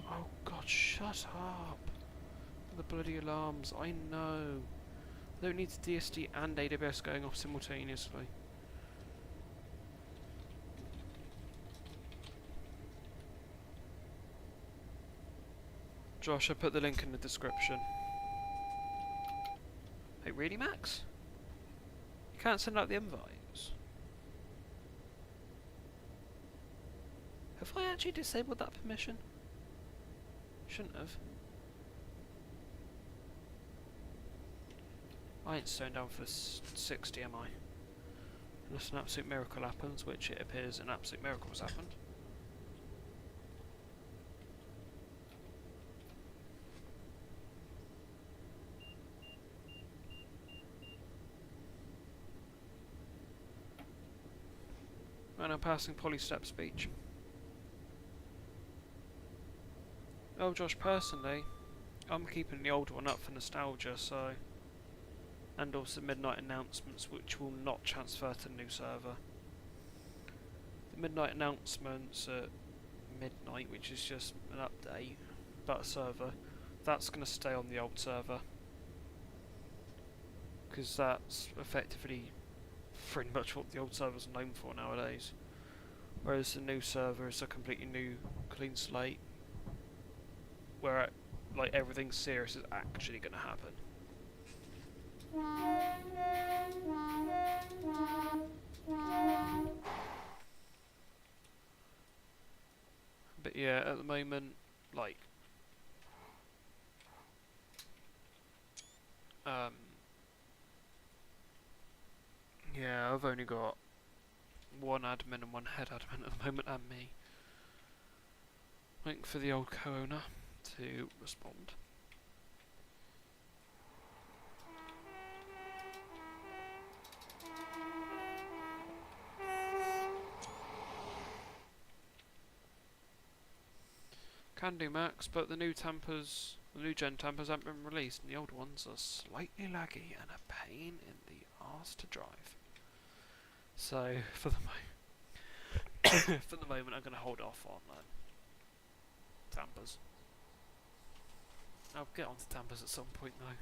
Oh god, shut up! The bloody alarms, I know. I don't need the DSD and AWS going off simultaneously. Josh, I put the link in the description. Hey, really, Max? You can't send out the invites? Have I actually disabled that permission? Shouldn't have. I ain't stone down for 60, am I? Unless an absolute miracle happens, which it appears an absolute miracle has happened. And I'm passing polystep speech. Oh, Josh, personally, I'm keeping the old one up for nostalgia, so... And also midnight announcements, which will not transfer to the new server. The midnight announcements at midnight, which is just an update about a server, that's going to stay on the old server. Because that's effectively pretty much what the old server's known for nowadays. Whereas the new server is a completely new, clean slate, where like everything serious is actually going to happen. But yeah, at the moment, like, yeah, I've only got one admin and one head admin at the moment, and me. Waiting for the old co-owner to respond. Can do, Max, but the new Tampa's The new gen tampers haven't been released, and the old ones are slightly laggy and a pain in the arse to drive. So, for the for the moment, I'm going to hold off on tampers. I'll get onto tampers at some point, though.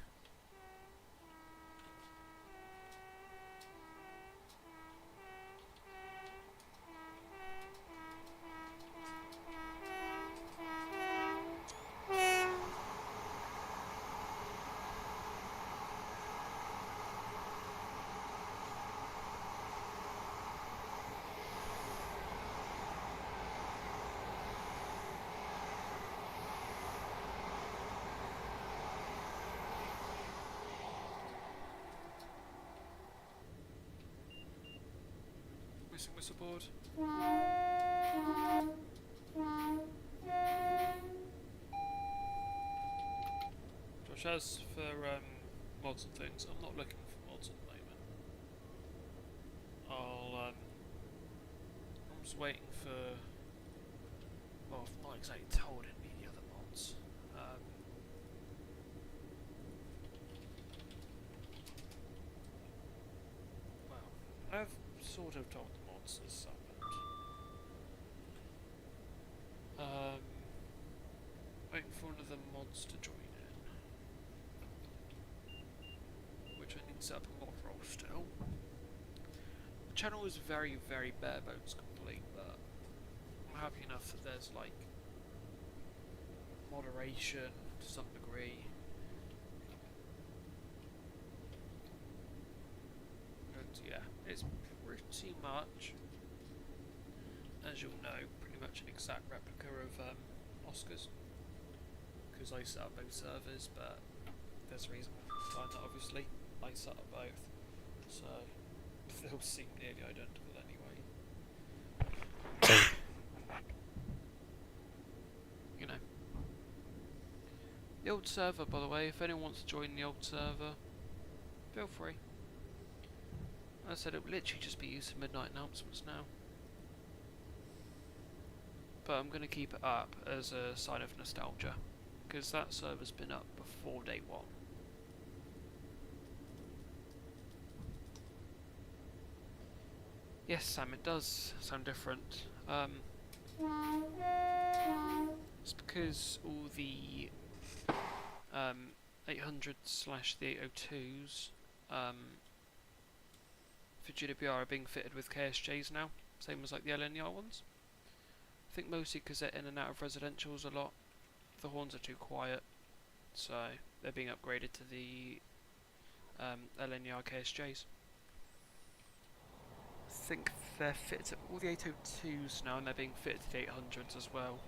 Missing whistle board. Josh, as for mods and things, I'm not looking for mods at the moment. I'm just waiting for. Well, I've not exactly told any of the other mods. Well, I've sort of told the mods this happened. Waiting for one of the mods to join in, which I need to set up a mod role still. The channel is very, very bare bones complete, but I'm happy enough that there's like moderation to some degree. And yeah, it's pretty much, as you'll know, pretty much an exact replica of Oscar's, because I set up both servers, but there's a reason behind that. Obviously, I set up both, so they'll seem nearly identical anyway. You know, the old server, by the way, if anyone wants to join the old server, feel free. As I said, it will literally just be used for midnight announcements now. But I'm going to keep it up as a sign of nostalgia, because that server's been up before day one. Yes, Sam, it does sound different. It's because all the 800/the 802s for GDPR are being fitted with KSJs now, same as like the LNER ones. I think mostly because they're in and out of residentials a lot. The horns are too quiet, so they're being upgraded to the LNER KSJs. I think they're fitted to all the 802s now, and they're being fitted to the 800s as well.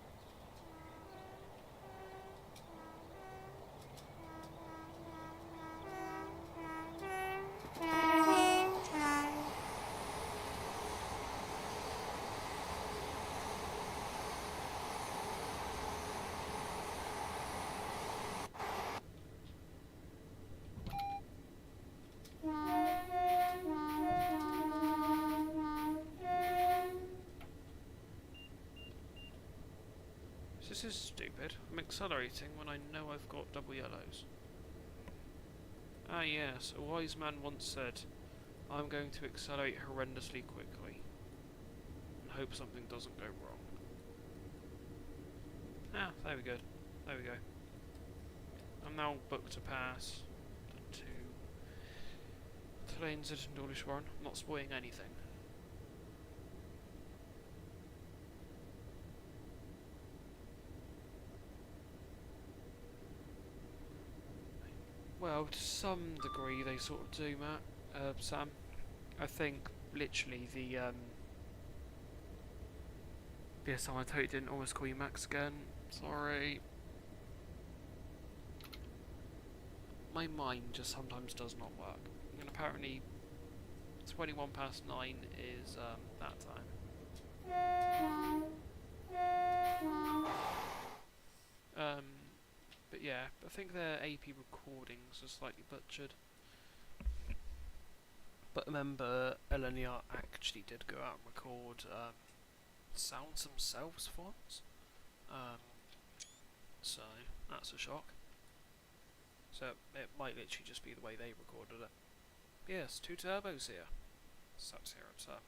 This is stupid. I'm accelerating when I know I've got double yellows. Ah yes, a wise man once said, I'm going to accelerate horrendously quickly and hope something doesn't go wrong. Ah, there we go. There we go. I'm now booked to pass to lanes at Dawlish Warren. I'm not spoiling anything. Well, to some degree they sort of do, Sam. I think literally the yes, I totally didn't almost call you Max again. Sorry. My mind just sometimes does not work. And apparently 21 past 9 is that time. But yeah, I think their AP recordings are slightly butchered. But remember, LNER actually did go out and record sounds themselves for once. So that's a shock. So it might literally just be the way they recorded it. Yes, 2 turbos here. Sat here at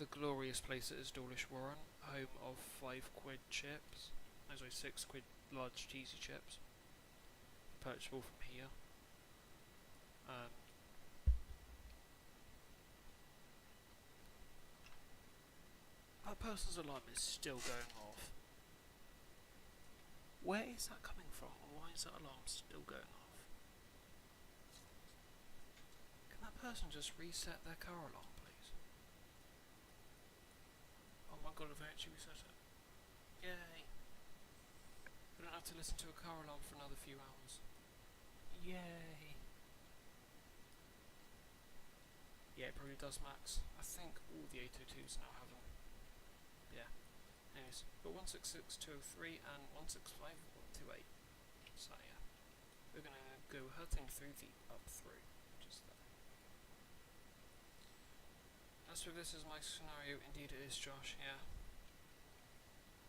the glorious place that is Dawlish Warren, home of £5 chips. As I £6 large cheesy chips. Purchasable from here. That person's alarm is still going off. Where is that coming from? Why is that alarm still going off? Can that person just reset their car alarm, please? Oh my god, I've actually reset it. Yay! I don't have to listen to a car alarm for another few hours. Yay! Yeah, it probably does, Max. I think all the 802s now have them. Yeah. Anyways, got 166203 and 165128. So yeah, we're gonna go hurting through the up through, just there. As for this is my scenario, indeed it is, Josh. Yeah.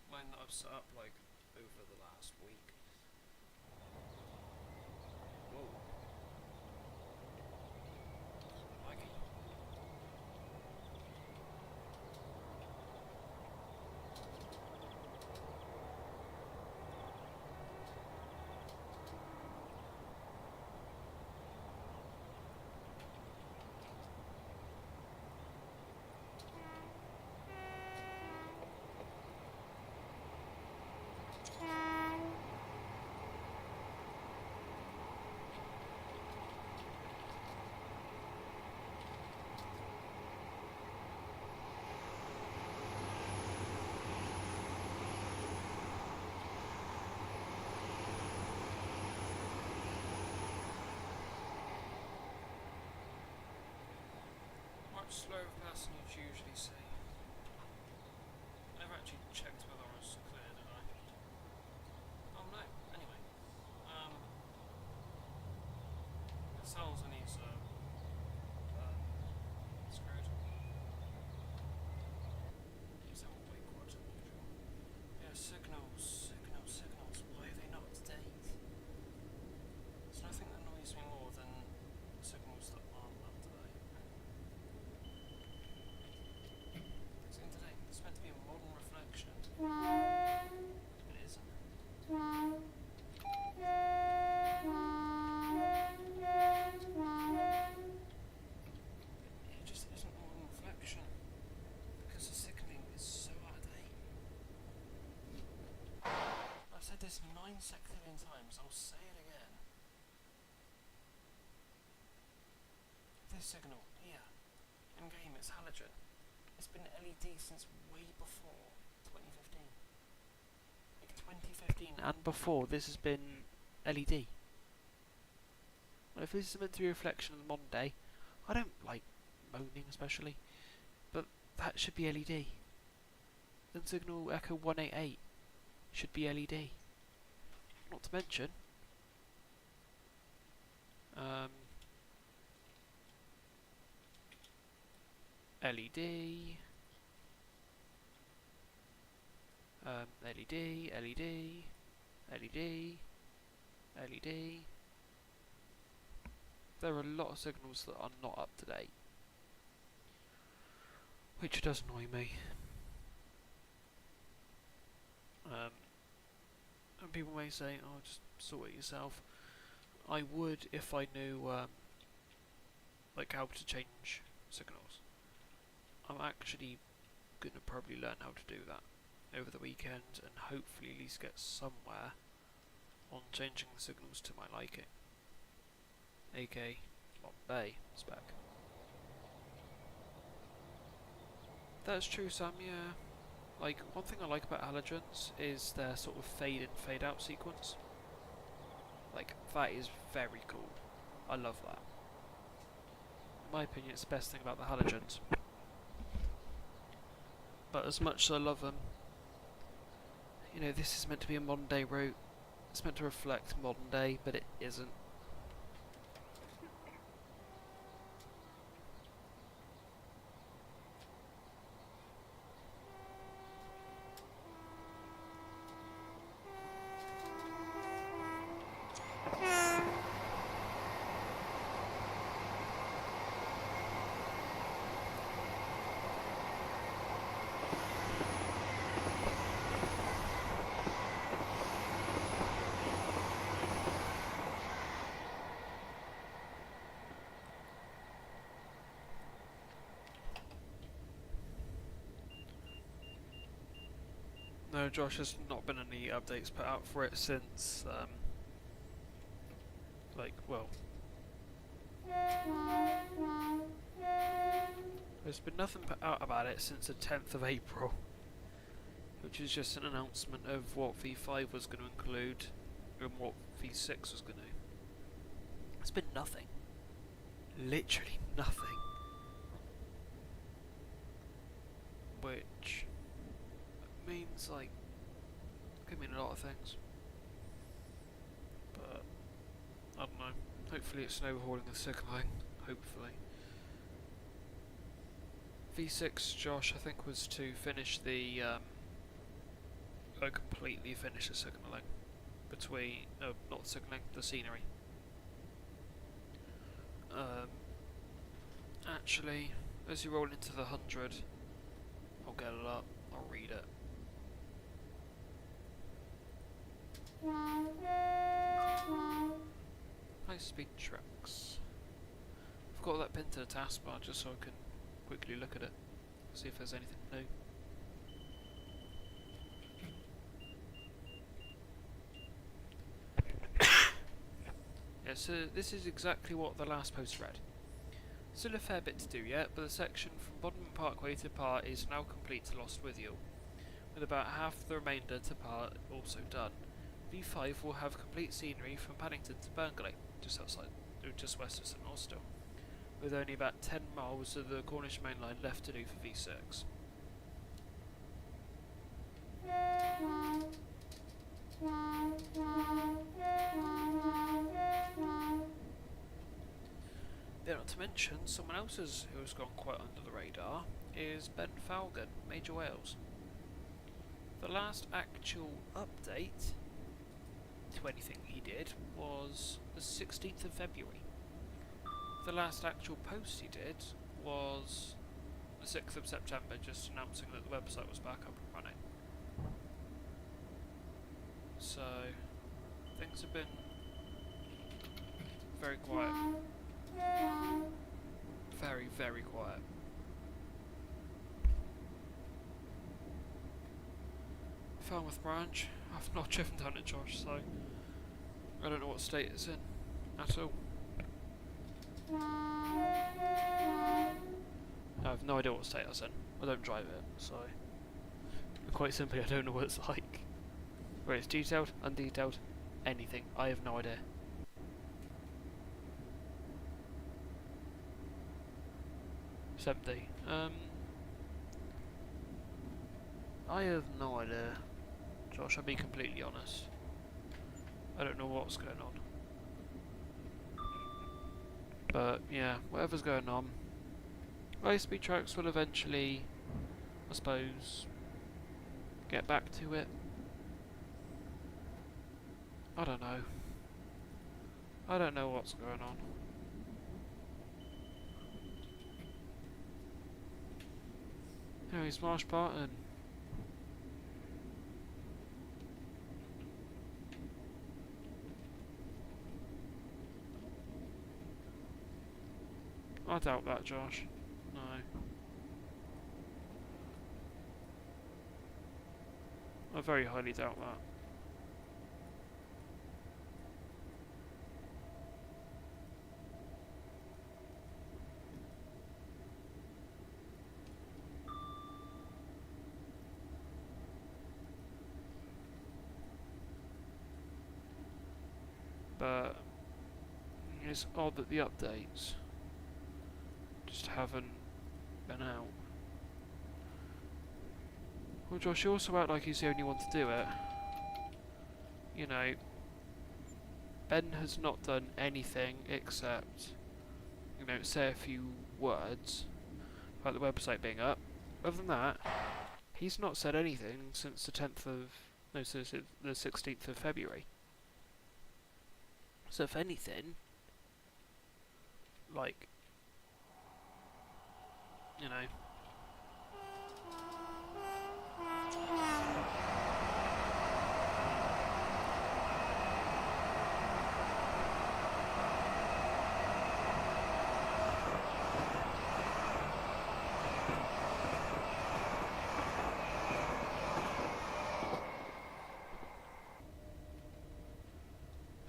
Mine that I've set up like over the last week. Whoa. Mikey. Much slower person you'd usually see. I never actually checked whether I was clear, did I? Oh no, anyway. The cells in these screwed. These are way quieter than usual. Yeah, signals. Why are they not up to date? There's nothing that annoys me more than signals that aren't up to date. It's in today. It's meant to be a modern reflection. It isn't. It just isn't a modern reflection. Because the signalling is so out of date. I've said this 9 sextillion times, I'll say it again. This signal, here, in game it's halogen. It's been LED since way before 2015. Like 2015 and before, this has been LED. Well, if this is meant to be a reflection of the modern day, I don't like moaning especially, but that should be LED. Then signal Echo 188 should be LED. Not to mention, LED, LED. There are a lot of signals that are not up to date, which does annoy me. And people may say, "Oh, just sort it yourself." I would if I knew, like how to change signals. I'm actually gonna probably learn how to do that over the weekend, and hopefully at least get somewhere on changing the signals to my liking. AK Bombay spec. That's true, Sam, yeah. Like, one thing I like about halogens is their sort of fade in, fade out sequence. Like, that is very cool. I love that. In my opinion, it's the best thing about the halogens. But as much as I love them, you know, this is meant to be a modern day route. It's meant to reflect modern day, but it isn't. No, Josh, there's not been any updates put out for it since, well, there's been nothing put out about it since the 10th of April, which is just an announcement of what V5 was going to include and what V6 was going to. It's been nothing. Literally nothing. Which means, like, could mean a lot of things. But, I don't know. Hopefully it's an overhauling of the signalling. Hopefully. V6, Josh, I think, was to finish the, completely finish the signalling. Between, not the signalling, the scenery. Actually, as you roll into the 100, I'll get it up, I'll read it. High speed trucks. I've got that pinned to the taskbar just so I can quickly look at it, see if there's anything new. Yeah, so this is exactly what the last post read. Still a fair bit to do yet, but the section from Bodmin Parkway to Part is now complete to Lost Withiel, with about half the remainder to Part also done. V5 will have complete scenery from Paddington to Burnley, just west of St Austell, with only about 10 miles of the Cornish main line left to do for V6. Then, not to mention, someone else who has gone quite under the radar is Ben Falcon, Major Wales. The last actual update to anything he did was the 16th of February. The last actual post he did was the 6th of September, just announcing that the website was back up and running. So, things have been very quiet. Very, very quiet. Falmouth branch. I've not driven down it, Josh, so I don't know what state it's in at all. I have no idea what state it's in. I don't drive it, so quite simply I don't know what it's like. Whether it's detailed, undetailed, anything. I have no idea. It's empty. I have no idea, Josh, I'll be completely honest. I don't know what's going on. But yeah, whatever's going on, high speed trucks will eventually, I suppose, get back to it. I don't know. I don't know what's going on. Anyways, Marsh Barton. I doubt that, Josh. No. I very highly doubt that. But it's odd that the updates just haven't been out. Well, Josh, you also act like he's the only one to do it. You know, Ben has not done anything except, you know, say a few words about the website being up. Other than that, he's not said anything since the 16th of February. So if anything, like, you know,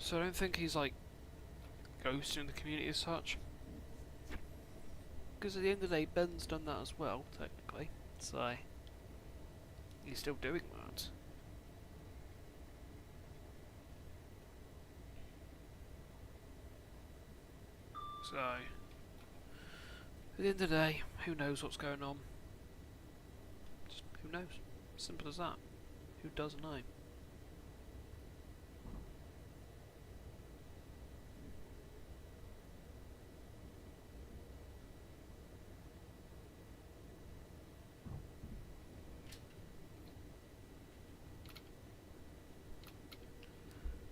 So I don't think he's like ghosting the community as such. Because at the end of the day, Ben's done that as well, technically. So he's still doing that. So at the end of the day, who knows what's going on? Just who knows? Simple as that. Who doesn't know?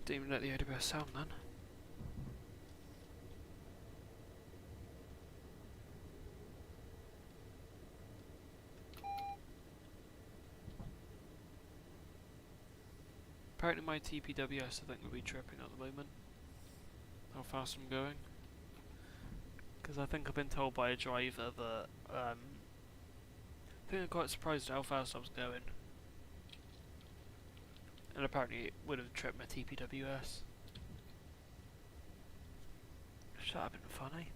Didn't even let the AWS sound then. Apparently my TPWS I think will be tripping at the moment. How fast I'm going. Because I think I've been told by a driver that I think I'm quite surprised at how fast I was going. And apparently it would have tripped my TPWS. Should have been funny.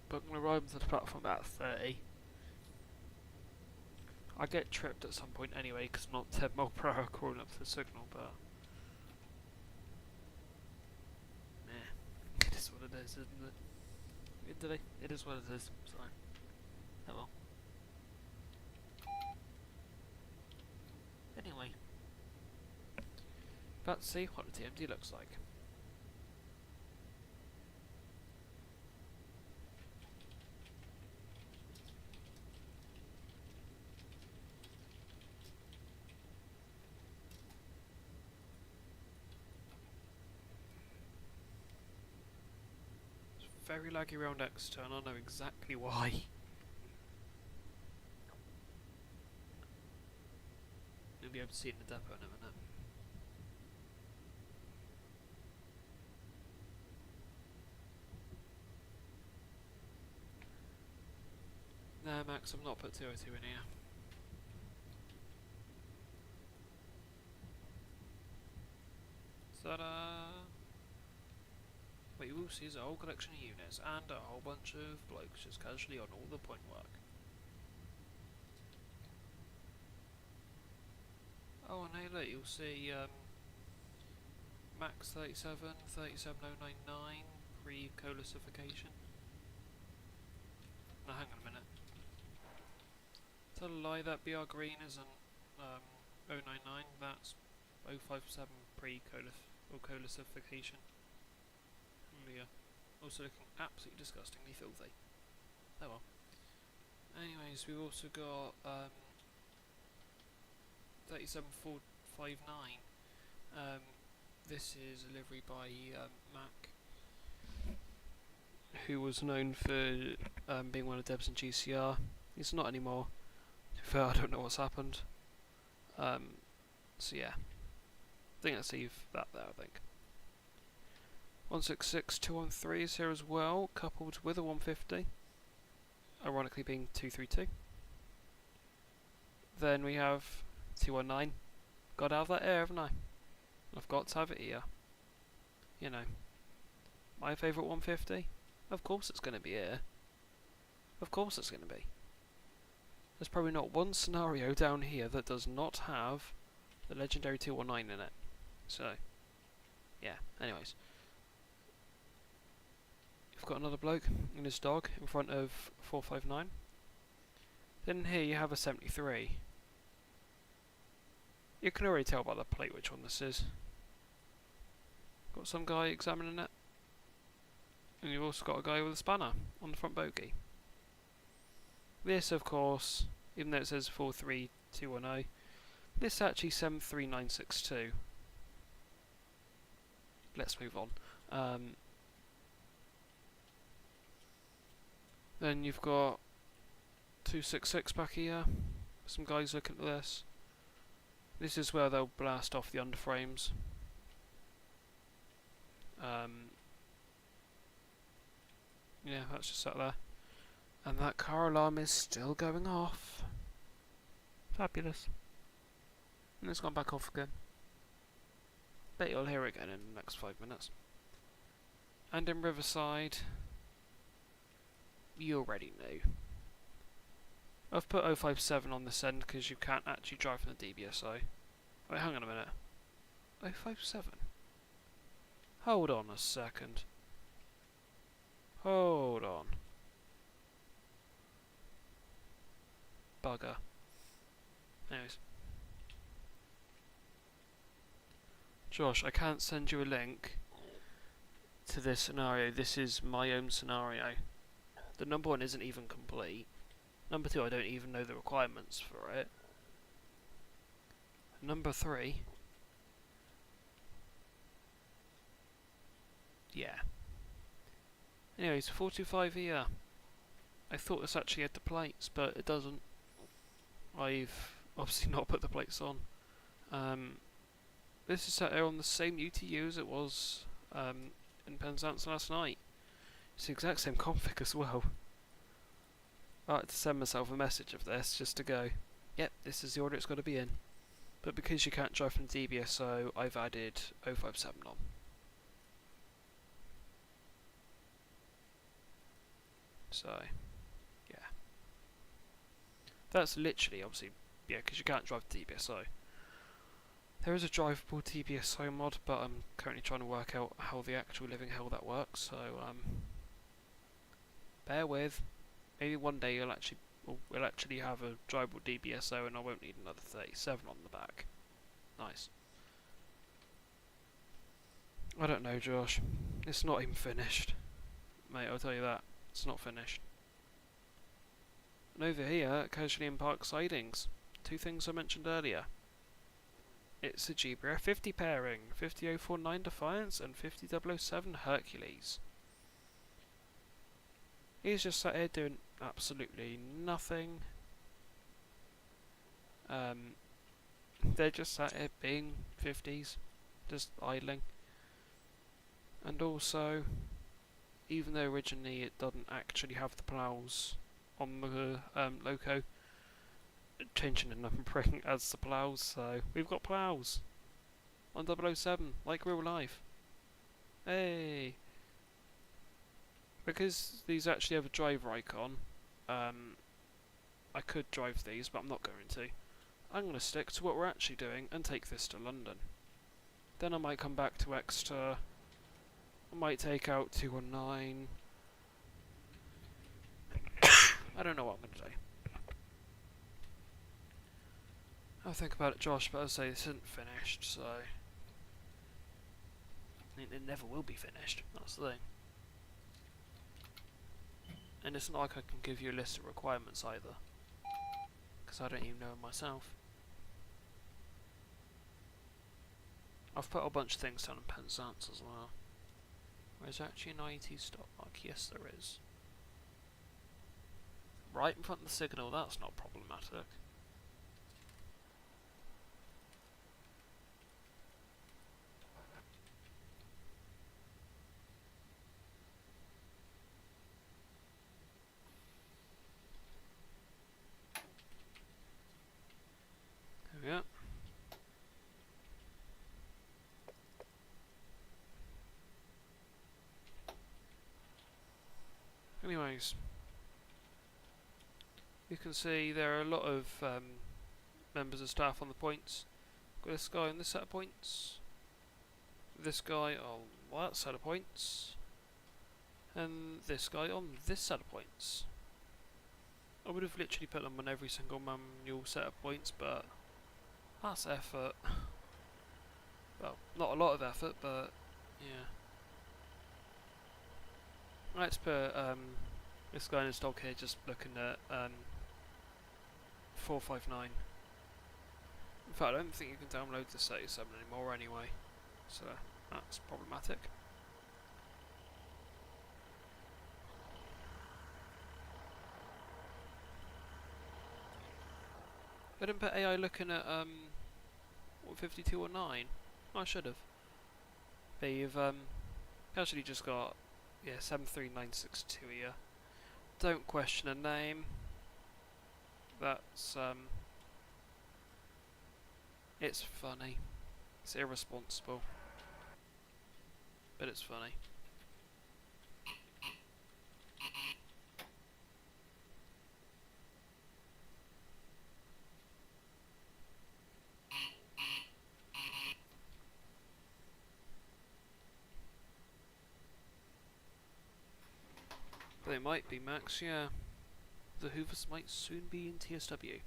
But I'm going to ride onto the platform about 30. I get tripped at some point anyway because I'm not 10 mile per hour crawling up to the signal, but it is what it is, isn't it? It is what it is, so oh well. Anyway, let's see what the TMD looks like. Very laggy around external, I know exactly why. You'll be able to see it in the depot in a minute. Nah, Max, I've not put 202 in here. Ta-da! What you will see is a whole collection of units and a whole bunch of blokes just casually on all the point work. Oh, and hey look, you'll see Max 37, 37099, pre-colicification. Now hang on a minute. Tell a lie, that BR green isn't 099, that's 057 pre-colicification. Yeah. Also looking absolutely disgustingly filthy. Oh well. Anyways, we've also got 37459. This is a livery by Mac, who was known for being one of Debs in GCR. He's not anymore. To be fair, I don't know what's happened. So yeah. I think let's leave that there, I think. 166213 is here as well, coupled with a 150, ironically being 232. Then we have 219. Got to have that here, haven't I? I've got to have it here. You know, my favourite 150? Of course it's going to be here. Of course it's going to be. There's probably not one scenario down here that does not have the legendary 219 in it. So, yeah, anyways. You've got another bloke and his dog in front of 459. Then here you have a 73. You can already tell by the plate which one this is. Got some guy examining it. And you've also got a guy with a spanner on the front bogie. This, of course, even though it says 43210, this is actually 73962. Let's move on. Then you've got 266 back here. Some guys looking at this. This is where they'll blast off the underframes. Yeah, that's just sat there. And that car alarm is still going off. Fabulous. And it's gone back off again. Bet you'll hear it again in the next 5 minutes. And in Riverside, you already knew. I've put 057 on this end because you can't actually drive from the DBSO. Wait, hang on a minute. 057? Hold on a second. Hold on. Bugger. Anyways. Josh, I can't send you a link to this scenario. This is my own scenario. The number 1 isn't even complete. Number 2, I don't even know the requirements for it. Number 3... yeah. Anyways, 425 here. I thought this actually had the plates, but it doesn't. I've obviously not put the plates on. This is set there on the same UTU as it was in Penzance last night. It's the exact same config as well. I had to send myself a message of this just to go, yep, this is the order it's got to be in. But because you can't drive from DBSO, I've added 057 on. So, yeah. That's literally, obviously, yeah, because you can't drive the DBSO. There is a drivable DBSO mod, but I'm currently trying to work out how the actual living hell that works, so, bear with. Maybe one day we'll actually have a drivable DBSO and I won't need another 37 on the back. Nice. I don't know, Josh. It's not even finished. Mate, I'll tell you that. It's not finished. And over here, casually in park sidings. 2 things I mentioned earlier. It's a GBR 50 pairing, 50049 Defiance and 50007 Hercules. He's just sat here doing absolutely nothing. They're just sat here being 50s, just idling. And also, even though originally it doesn't actually have the plows on the loco, changing the numbering adds the plows, so we've got plows on 007, like real life. Hey! Because these actually have a driver icon, I could drive these, but I'm not going to. I'm going to stick to what we're actually doing and take this to London. Then I might come back to Exeter. I might take out 219. I don't know what I'm going to do. I'll think about it, Josh, but as I say, this isn't finished, so... it never will be finished, that's the thing. And it's not like I can give you a list of requirements either, because I don't even know them myself. I've put a bunch of things down in Penzance as well. Where's actually an IET stop mark? Yes, there is. Right in front of the signal, that's not problematic. There we go. Anyways, you can see there are a lot of members of staff on the points. Got this guy on this set of points, this guy on that set of points, and this guy on this set of points. I would have literally put them on every single manual set of points, but that's effort. Well, not a lot of effort, but yeah. Let's put this guy in his dog here, just looking at 459. In fact, I don't think you can download the 37 anymore anyway, so that's problematic. I didn't put AI looking at 52 or 9. I should have. They've actually just got 73962 here. Don't question a name. That's It's funny. It's irresponsible. But it's funny. They might be, Max, yeah. The Hoovers might soon be in TSW.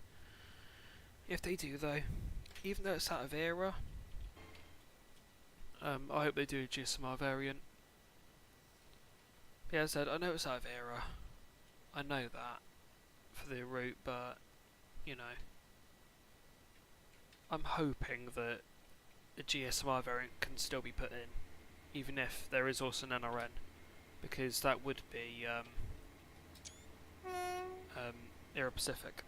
If they do, though, even though it's out of era, I hope they do a GSMR variant. Yeah, as I said, I know it's out of era. I know that for the route, but, you know, I'm hoping that a GSMR variant can still be put in, even if there is also an NRN, because that would be era Pacific,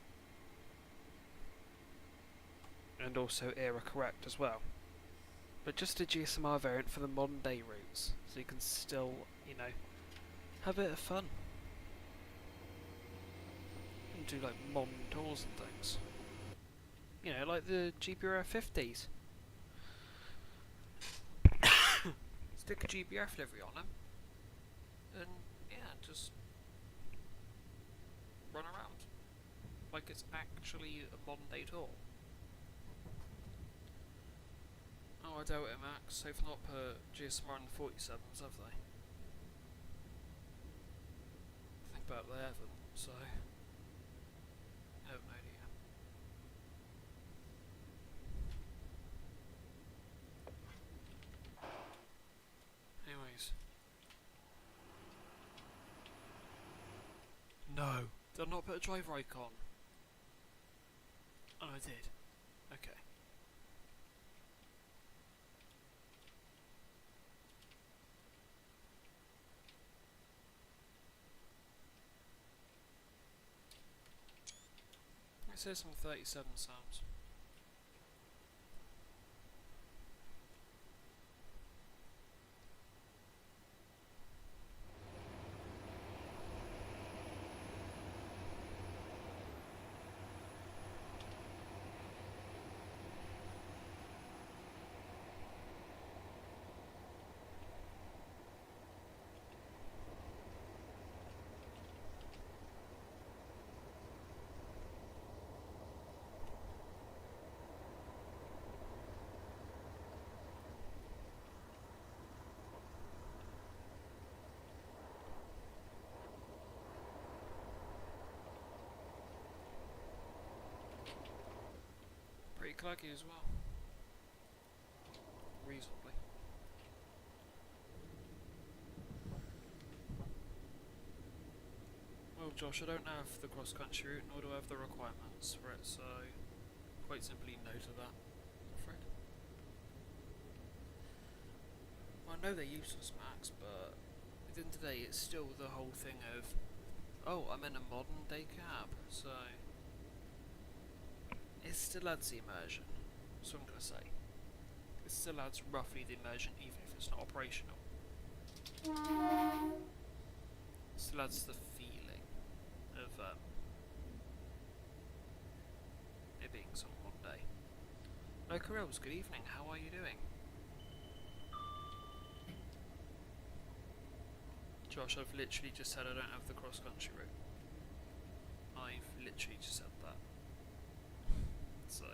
and also era correct as well. But just a GSMR variant for the modern day routes, so you can still, you know, have a bit of fun. And do like modern tours and things. You know, like the GBR 50s. Stick a GBR livery on them, and yeah, just run around like it's actually a modern day tour. Oh, I doubt it, Max. They've not put GSMR in the 47s, have they? I think about they haven't, so I have no idea. Anyways. No! Did I not put a driver icon? Oh, I did. Okay. It says some 37 sounds. Pretty claggy as well. Reasonably. Well, Josh, I don't have the cross-country route, nor do I have the requirements for it, so quite simply no to that, I'm afraid. Well, I know they're useless, Max, but at the end of the day, it's still the whole thing of, oh, I'm in a modern day cab, so it still adds the immersion. That's what I'm going to say. It still adds roughly the immersion, even if it's not operational. It still adds the feeling of it being some modern day. No, Corels, good evening. How are you doing? Josh, I've literally just said I don't have the cross-country route. I've literally just said that. So.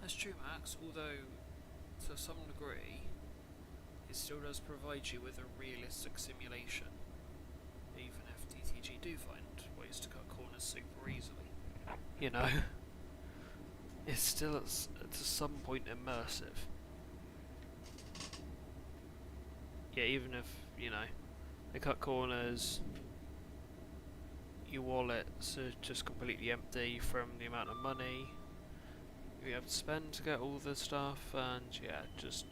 That's true, Max, although to some degree it still does provide you with a realistic simulation, even if TTG do find ways to cut corners super easily. You know, it's still to some point immersive. Yeah, even if, you know, they cut corners, your wallets are just completely empty from the amount of money you have to spend to get all the stuff, and yeah, just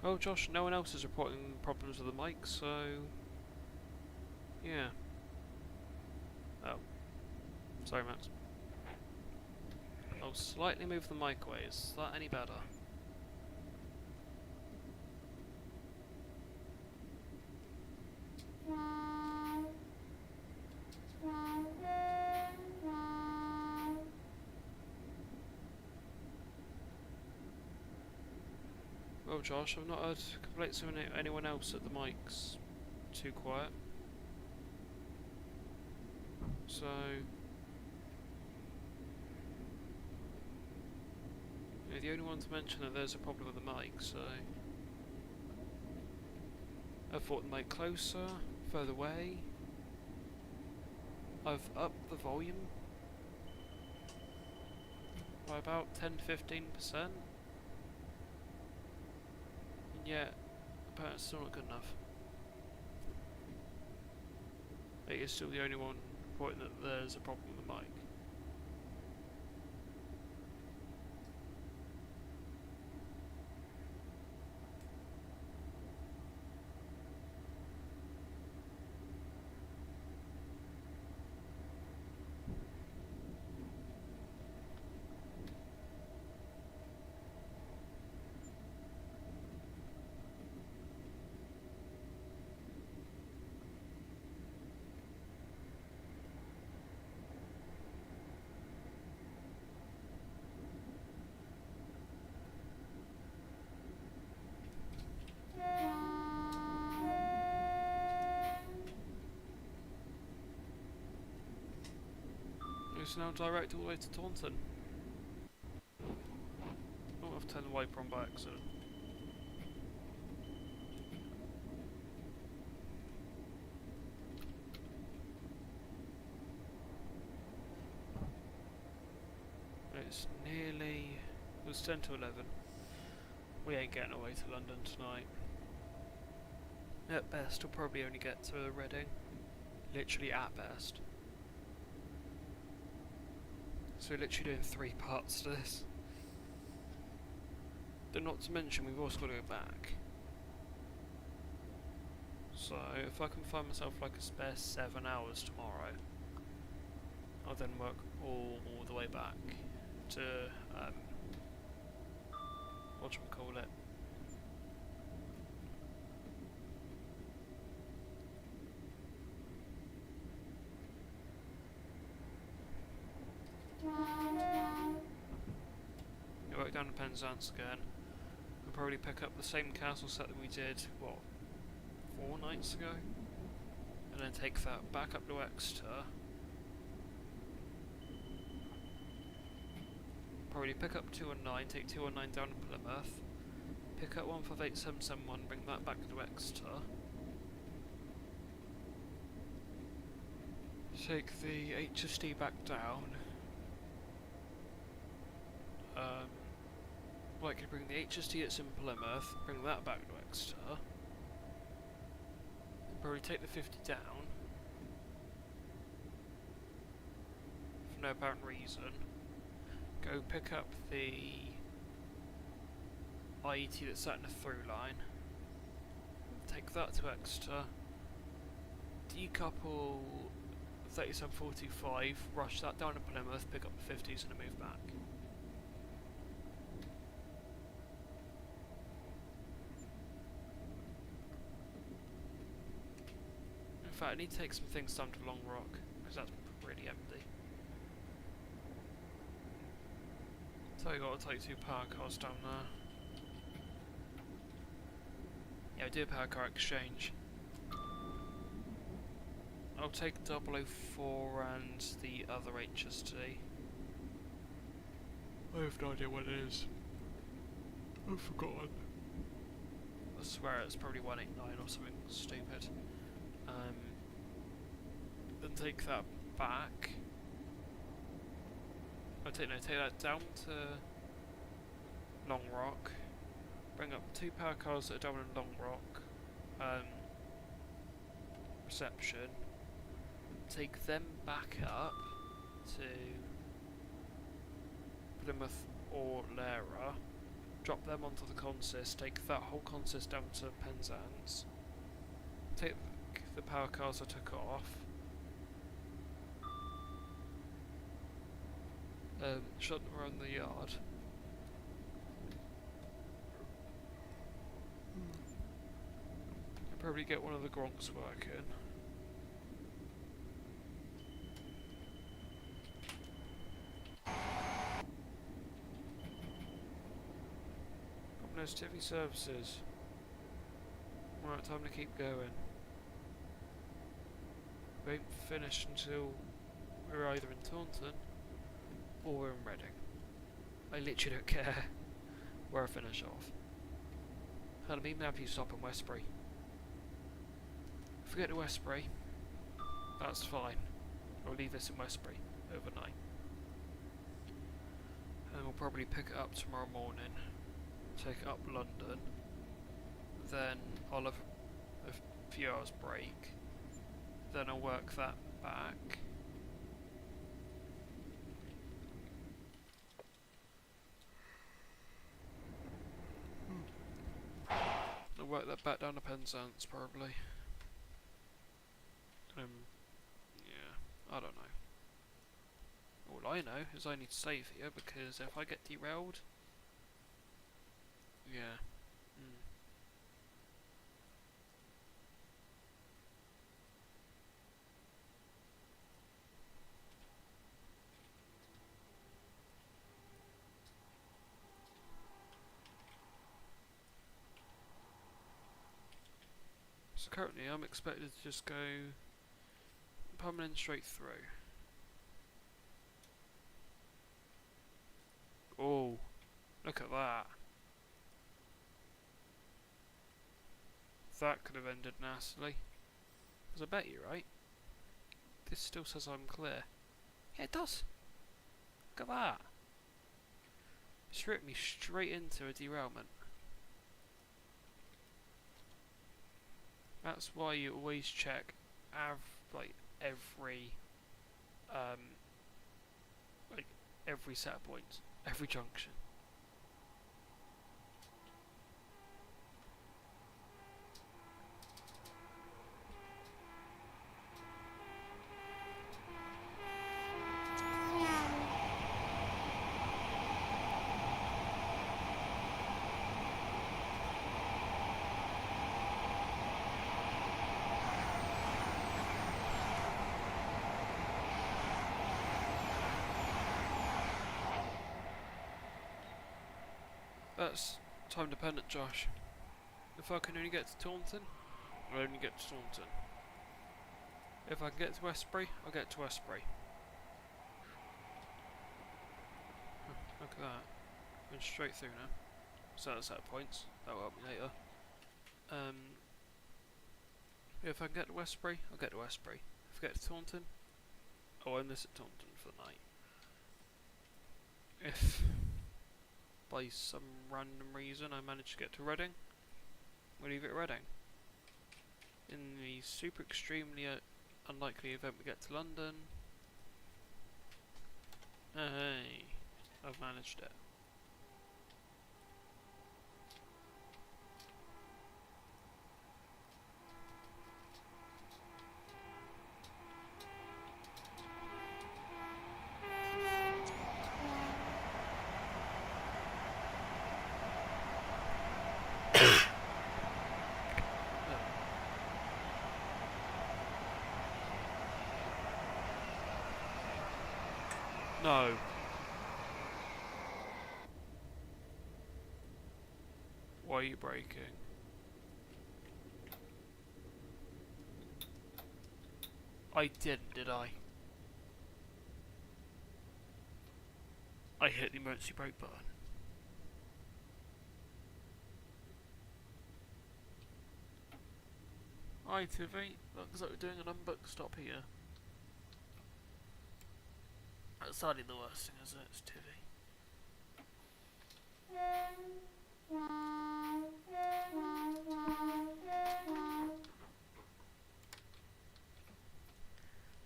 Oh, Josh, no one else is reporting problems with the mic, so yeah. Oh, sorry, Max. I'll slightly move the mic away. Is that any better? Well, Josh, I've not heard complaints from anyone else at the mics. Too quiet. So you're the only one to mention that there's a problem with the mic, so I've brought the mic closer, further away. I've upped the volume by about 10-15%, and yet apparently it's still not good enough. It is still the only one reporting that there's a problem with the mic. It's now direct all the way to Taunton. Oh, I've turned the wiper on by accident. It's nearly... it was 10 to 11. We ain't getting away to London tonight. At best, we'll probably only get to Reading. Literally at best. So we're literally doing 3 parts to this. Then not to mention we've also got to go back. So if I can find myself like a spare 7 hours tomorrow, I'll then work all the way back to whatchamacallit. I work down to Penzance again. We'll probably pick up the same castle set that we did, what, 4 nights ago? And then take that back up to Exeter. Probably pick up 219, take 219 down to Plymouth. Pick up 158771, bring that back to Exeter. Take the HSD back down. Likely bring the HSD that's in Plymouth, bring that back to Exeter. Probably take the 50 down. For no apparent reason. Go pick up the IET that's sat in the through line. Take that to Exeter. Decouple 3745, rush that down to Plymouth, pick up the 50s and move back. In fact, I need to take some things down to Long Rock, because that's pretty empty. So I got to take 2 power cars down there. Yeah, we do a power car exchange. I'll take 004 and the other HST. I have no idea what it is. I've forgotten. I swear it's probably 189 or something stupid. Then take that back. Take that down to Long Rock. Bring up 2 power cars that are down in Long Rock. Reception. Take them back up to Plymouth or Lara, drop them onto the consist, take that whole consist down to Penzance, take the power cars I took off, shut them around the yard. And probably get one of the Gronks working. Those TV services. Right, time to keep going. We won't finish until we're either in Taunton or we're in Reading. I literally don't care where I finish off. Hell, me happy to stop in Westbury. If we get to Westbury, that's fine. I'll leave this in Westbury overnight. And we'll probably pick it up tomorrow morning. Take it up London, then I'll have a few hours break, then I'll work that back. I'll work that back down to Penzance probably. Yeah, I don't know. All I know is I need to save here because if I get derailed, yeah. So currently I'm expected to just go permanent straight through. Oh, look at that. That could have ended nastily. Because I bet you, right? This still says I'm clear. Yeah, it does. Look at that. It's ripped me straight into a derailment. That's why you always check every set of points, every junction. That's time dependent, Josh. If I can only get to Taunton, I'll only get to Taunton. If I can get to Westbury, I'll get to Westbury. Look at that. Going straight through now. So that's at points. That'll help me later. If I can get to Westbury, I'll get to Westbury. If I get to Taunton, I won't miss at Taunton for the night. If by some random reason I manage to get to Reading, we'll leave it at Reading. In the super extremely unlikely event we get to London, hey, I've managed it. No. Why are you braking? I didn't, did I? I hit the emergency brake button. Hi Tiffy, looks like we're doing an unbooked stop here. That's hardly the worst thing, is it? It's Tiffy.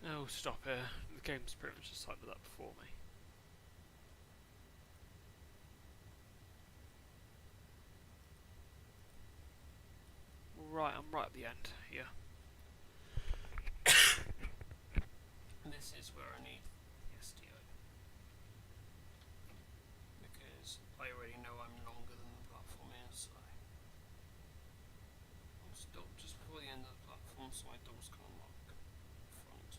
Oh, stop here. The game's pretty much decided that before me. Right, I'm right at the end here. This is where I need the STO. Because I already know I'm longer than the platform is, so I'm still just before the end of the platform, so my doors can unlock front.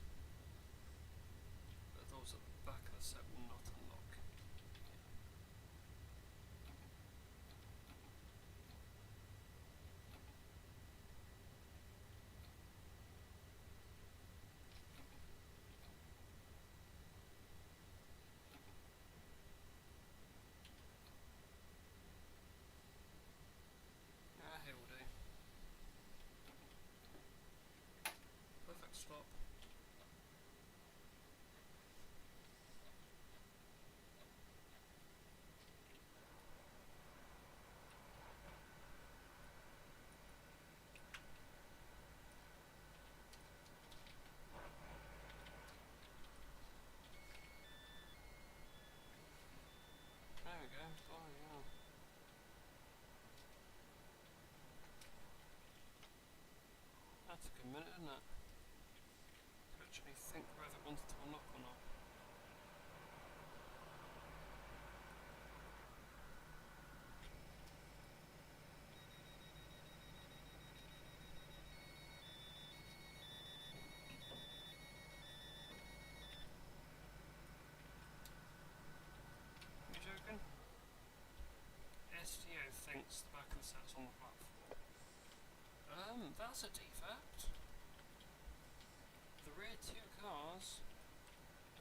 But those at the back of the set will not unlock. Here will do. Perfect stop. There we go. Oh yeah. That took a minute, didn't it? To actually think whether it wanted to unlock or not. You joking? STO thinks the back of the set's on the platform. That's a defect. The rear two cars,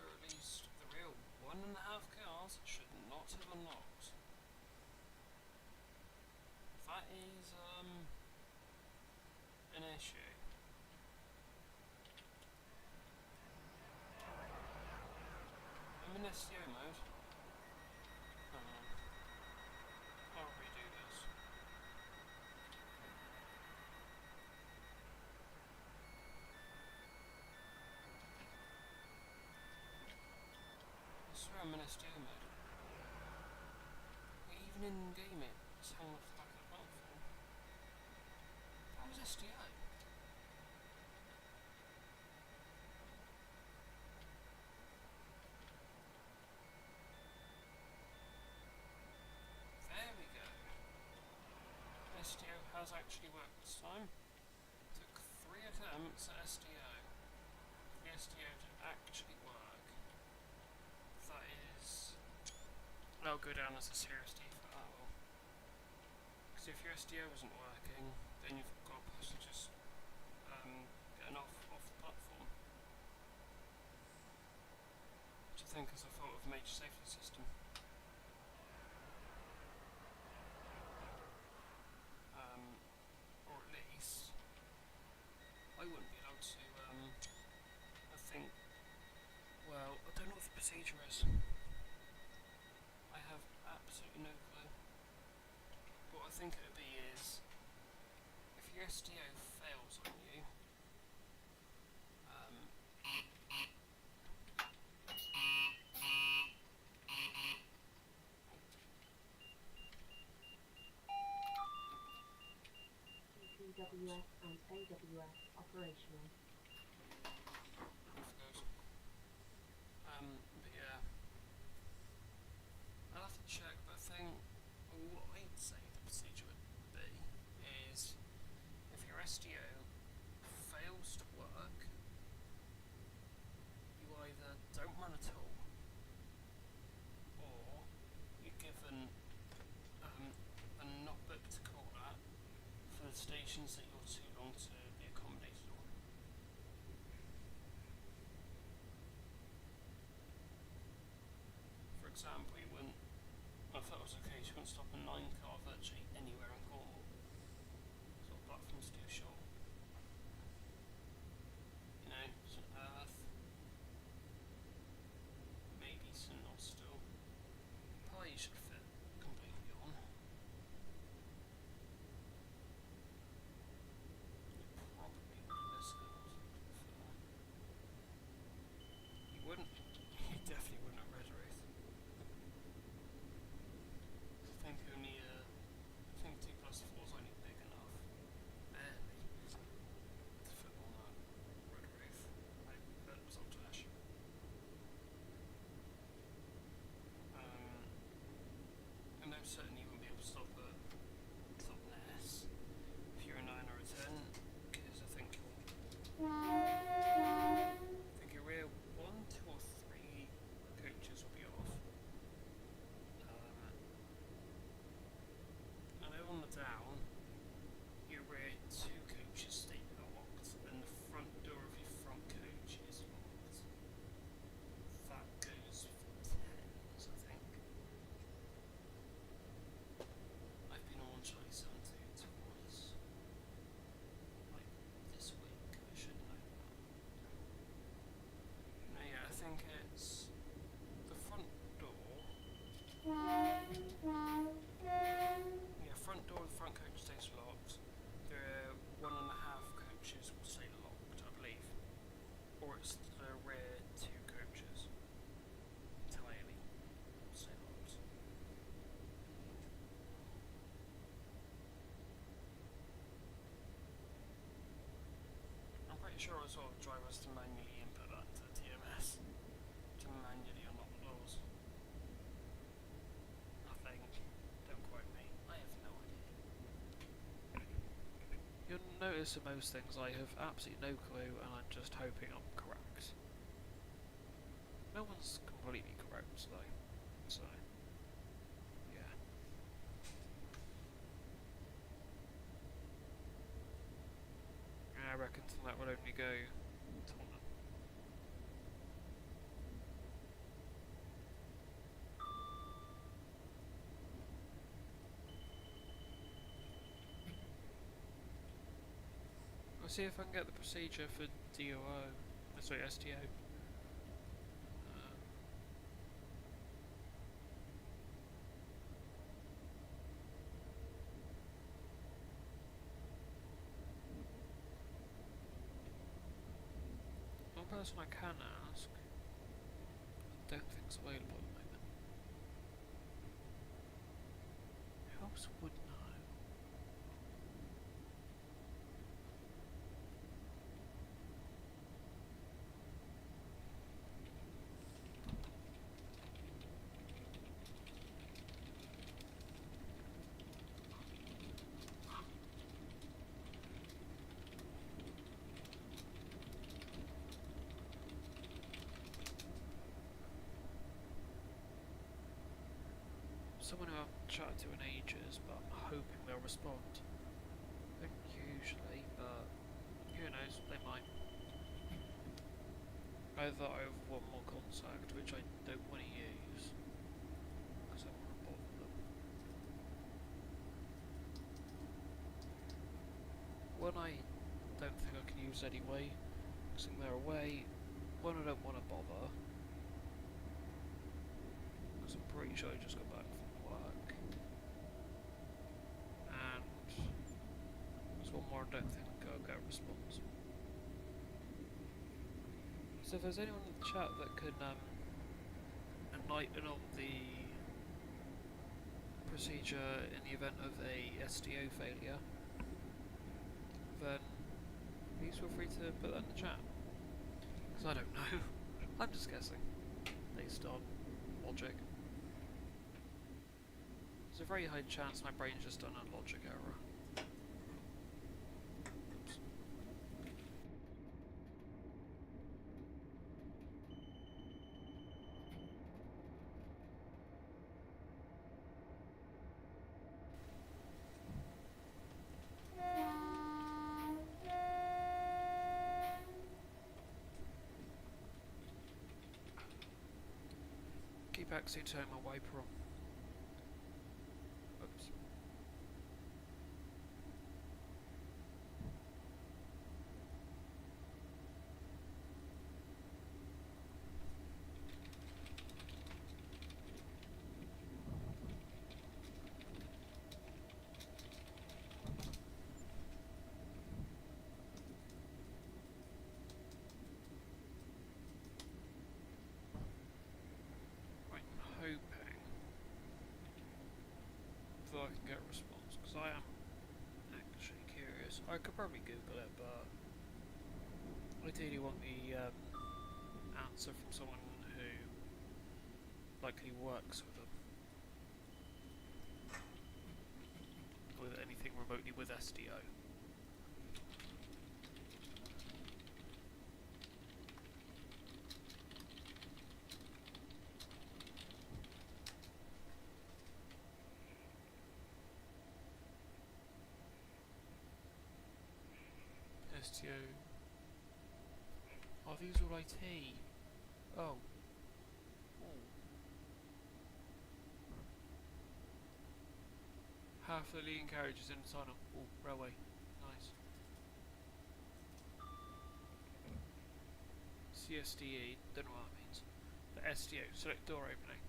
or at least the rear 1.5 cars, should not have unlocked. That is, an issue. I'm in STO mode. I'll redo this. I swear I'm in STO mode. Even in game it's hanging off the back of the platform. That was STO. There we go. STO has actually worked this time. Took 3 attempts at STO. The STO to actually work. That is... I'll go down as a serious defect, that will. Because if your STO isn't working, then you've got passengers getting off the platform. Which I think is a fault of a major safety system. Or at least, I wouldn't be allowed to, I think, well, I don't know what the procedure is. I have absolutely no clue. What I think it would be is, if your STO fails on you, TWS and AWS operational. off goes. But yeah, I'll have to check, but I think what I'd say the procedure would be is, if your STO fails to work, you either don't run at all, or you're given a not booked call at for the stations that you're too long to be accommodated on. For example, you wouldn't, if that was the case, you wouldn't stop a 9-car virtually anywhere in Cornwall. So the platform's too short. You know, St Earth, maybe St Austell. Probably should fit completely on. Probably this goes. You wouldn't. You definitely wouldn't at Redruth. I think only. I think 2+4 is only big enough. Barely. pretty sure as well the driver has to manually input that to the TMS to manually unlock the doors. I think. Don't quote me. I have no idea. You'll notice in most things I have absolutely no clue and I'm just hoping I'm correct. No one's completely correct though, so yeah. I reckon that will only go Tottenham. I'll see if I can get the procedure for DOO. Sorry, STO. One person I can ask, I don't think it's available at the moment. Who else would know? Someone who I haven't chatted to in ages, but I'm hoping they'll respond. They don't usually, but who knows, they might. Either I have one more contact, which I don't want to use, because I want to bother them. One I don't think I can use anyway, because they're away. One I don't want to bother, because I'm pretty sure I just got back from work. And there's one more I don't think I'll get a response. So if there's anyone in the chat that can enlighten on the procedure in the event of a STO failure, then please feel free to put that in the chat. Because I don't know. I'm just guessing, based on logic. There's a very high chance my brain's just done a logic error. Oops. Keep actually turning my wiper on. Oops. Hoping that I can get a response, because I am actually curious. I could probably Google it, but I ideally want the answer from someone who likely works with them, with anything remotely with SDO. STO. Are these all IT? Oh. Ooh. Half the leading carriages in the tunnel. Oh, railway. Nice. CSDE, don't know what that means. The STO, select door opening.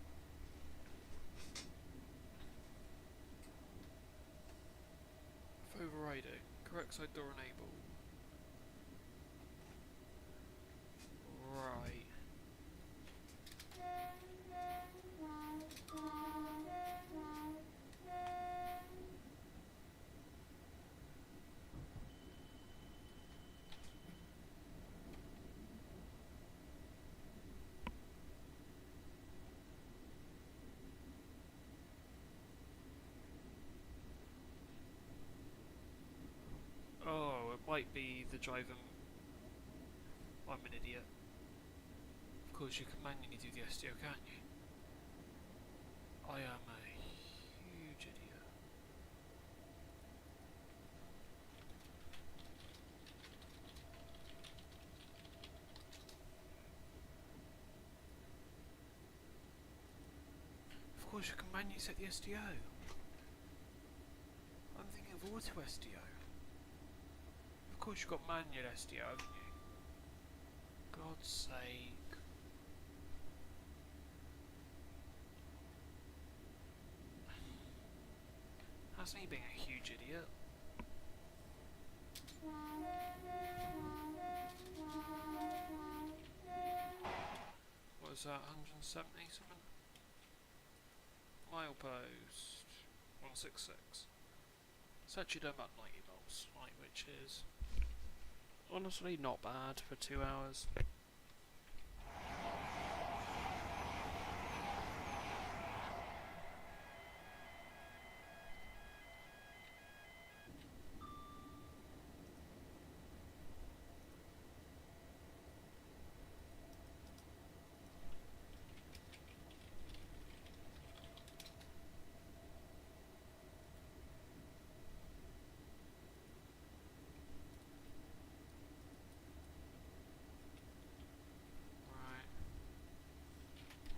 Overriding. Correct side door enabled. Right. drive them. I'm an idiot. Of course you can manually do the SDO, can't you? I am a huge idiot. Of course you can manually set the SDO. I'm thinking of auto SDO. Of course you've got manual SDO, haven't you? God's sake. That's me being a huge idiot. What was that, 170 something? Milepost 166. It's actually done about 90 miles, right, which is honestly not bad for 2 hours.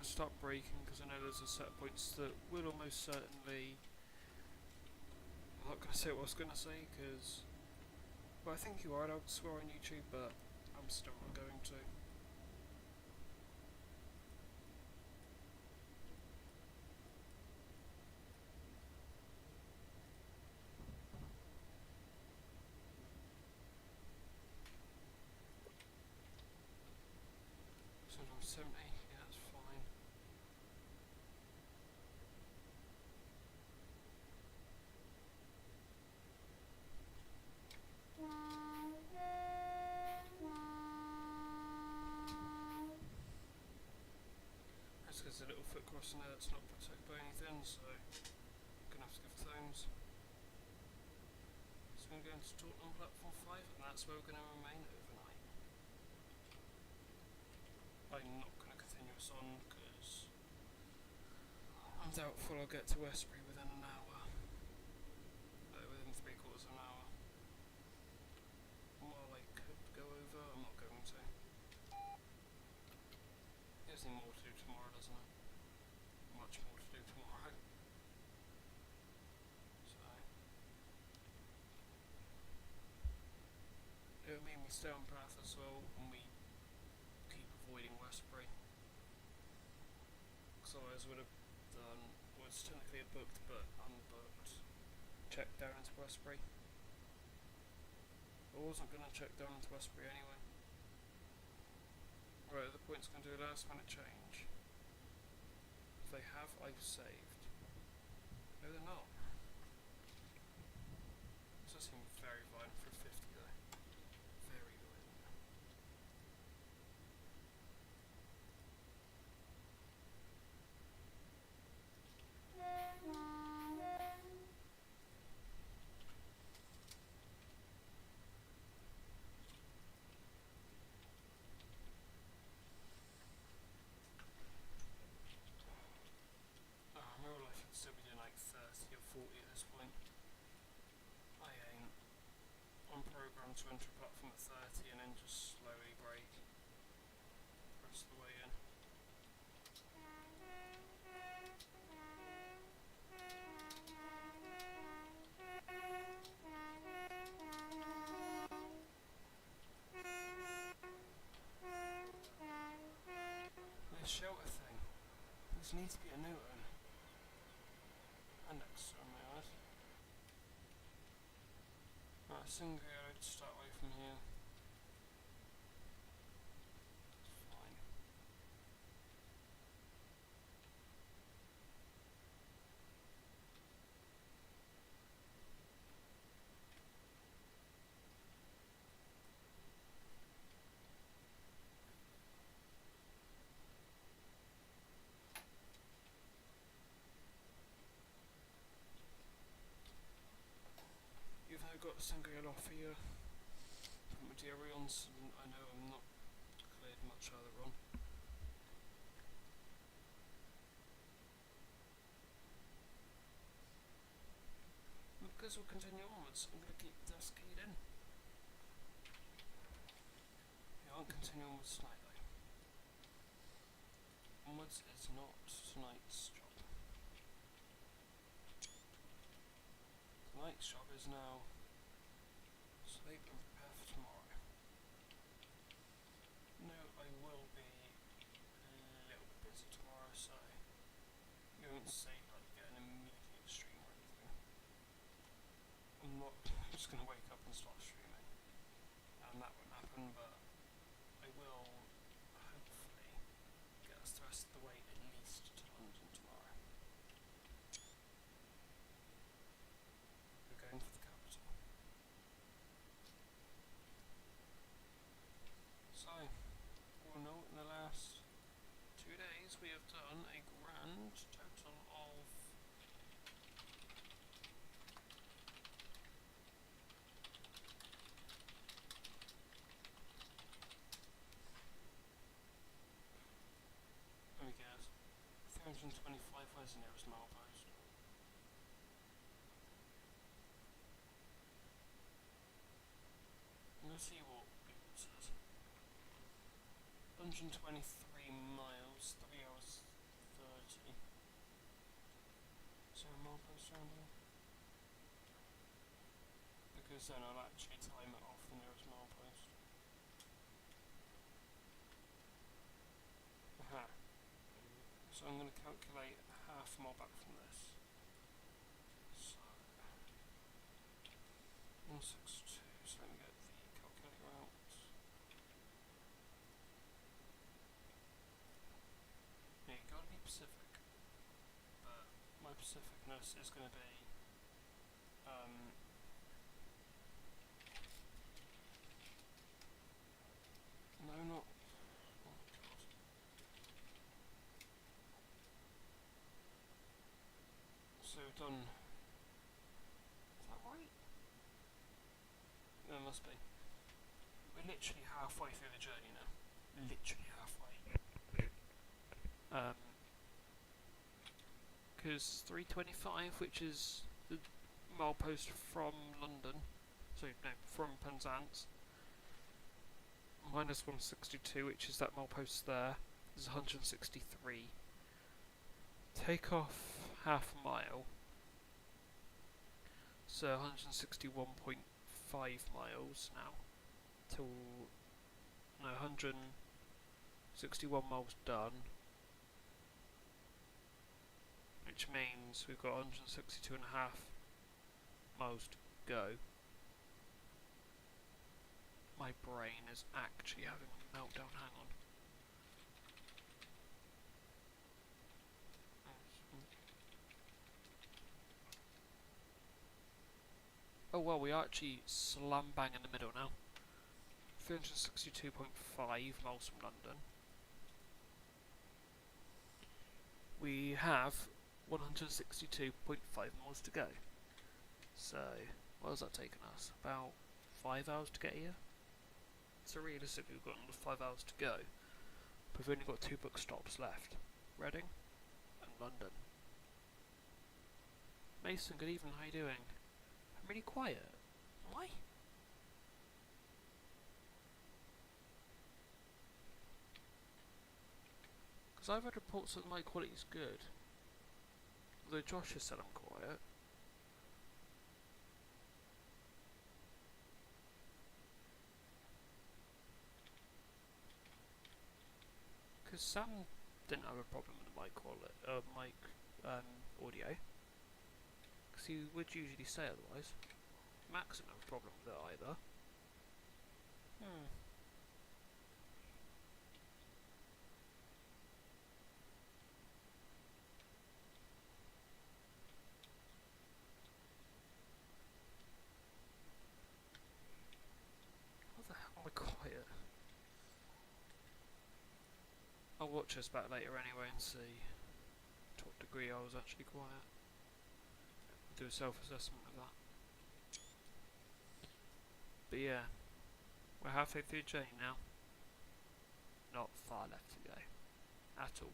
Stop braking because I know there's a set of points that will almost certainly. I'm not going to say what I was going to say because. Well, I think you are allowed to swear on YouTube, but I'm still not going to. Sometimes 70, yeah, that's fine. That's because there's a little foot crossing there that's not protected by anything, so I'm going to have to give thumbs. So I'm going to Tottenham platform 5, and that's where we're going to remain overnight. I'm not going to continue us on because I'm doubtful I'll get to Westbury within an hour. Within 3/4 of an hour. While I could go over, I'm not going to. There's more to do tomorrow, doesn't it? Much more to do tomorrow. So it'll mean we stay on path as well, and we keep avoiding Westbury. Because otherwise I would have done what's technically a booked but unbooked check down into Westbury. I wasn't going to check down into Westbury anyway. Right, the point's going to do a last minute change. If they have, I've saved. No, they're not. This does seem very violent for 50 though. Very violent. In real life I'd still be doing like 30 or 40 at this point. I ain't. I'm programmed to enter a platform at 30 and then just slowly brake the rest of the way in. This shelter thing. This needs to be a new one. And next time I was. Right, single road to start away from here. It's fine. Even though I've got a single offer here, the areons, and I know I'm not cleared much further on. Because we'll continue onwards, I'm going to keep the desk keyed in. We aren't continuing onwards tonight though. Onwards is not tonight's job. Tonight's job is now sleep and prepare for tomorrow. No, I will be a little bit busy tomorrow, so you won't see like get an immediate stream or anything. I'm not just going to wake up and start streaming, and that won't happen, but I will hopefully get us the rest of the way at least to London tomorrow. We're going for the capital. So, we'll know in the last 2 days we have done a grand total of let me guess, 325. Where's the nearest milepost? I'm going to see what Google says. 123 miles, 3 hours 30. Is there a milepost around here? Because then I'll actually time it off the nearest milepost. Aha. So I'm going to calculate half a mile back from this. So 162. So let me get the calculator out. Yeah, you gotta be Pacific. But my Pacificness is going to be no, not. Oh my god. So we've done. Is that right? No, it must be. We're literally halfway through the journey now. Literally halfway. Because 325, which is the milepost from London, so no, from Penzance, minus 162, which is that milepost there, is 163. Take off half a mile, so 161.5 miles now, till, no, 161 miles done, which means we've got 162.5 miles to go. My brain is actually having a meltdown, hang on. Oh well, we are actually slam bang in the middle now. 362.5 miles from London. We have 162.5 miles to go. So, what has that taken us? About 5 hours to get here? So realistically we've got another 5 hours to go. But we've only got 2 book stops left. Reading and London. Mason, good evening, how you doing? I'm really quiet. Why? Because I've read reports that my quality is good. Although Josh has said I'm quiet. Because Sam didn't have a problem with the mic quality, audio. Because he would usually say otherwise. Max didn't have a problem with it either. What the hell am I quiet? I'll watch this back later anyway and see to what degree I was actually quiet. Do a self-assessment of that. But yeah, We're halfway through the journey now. Not far left to go. At all.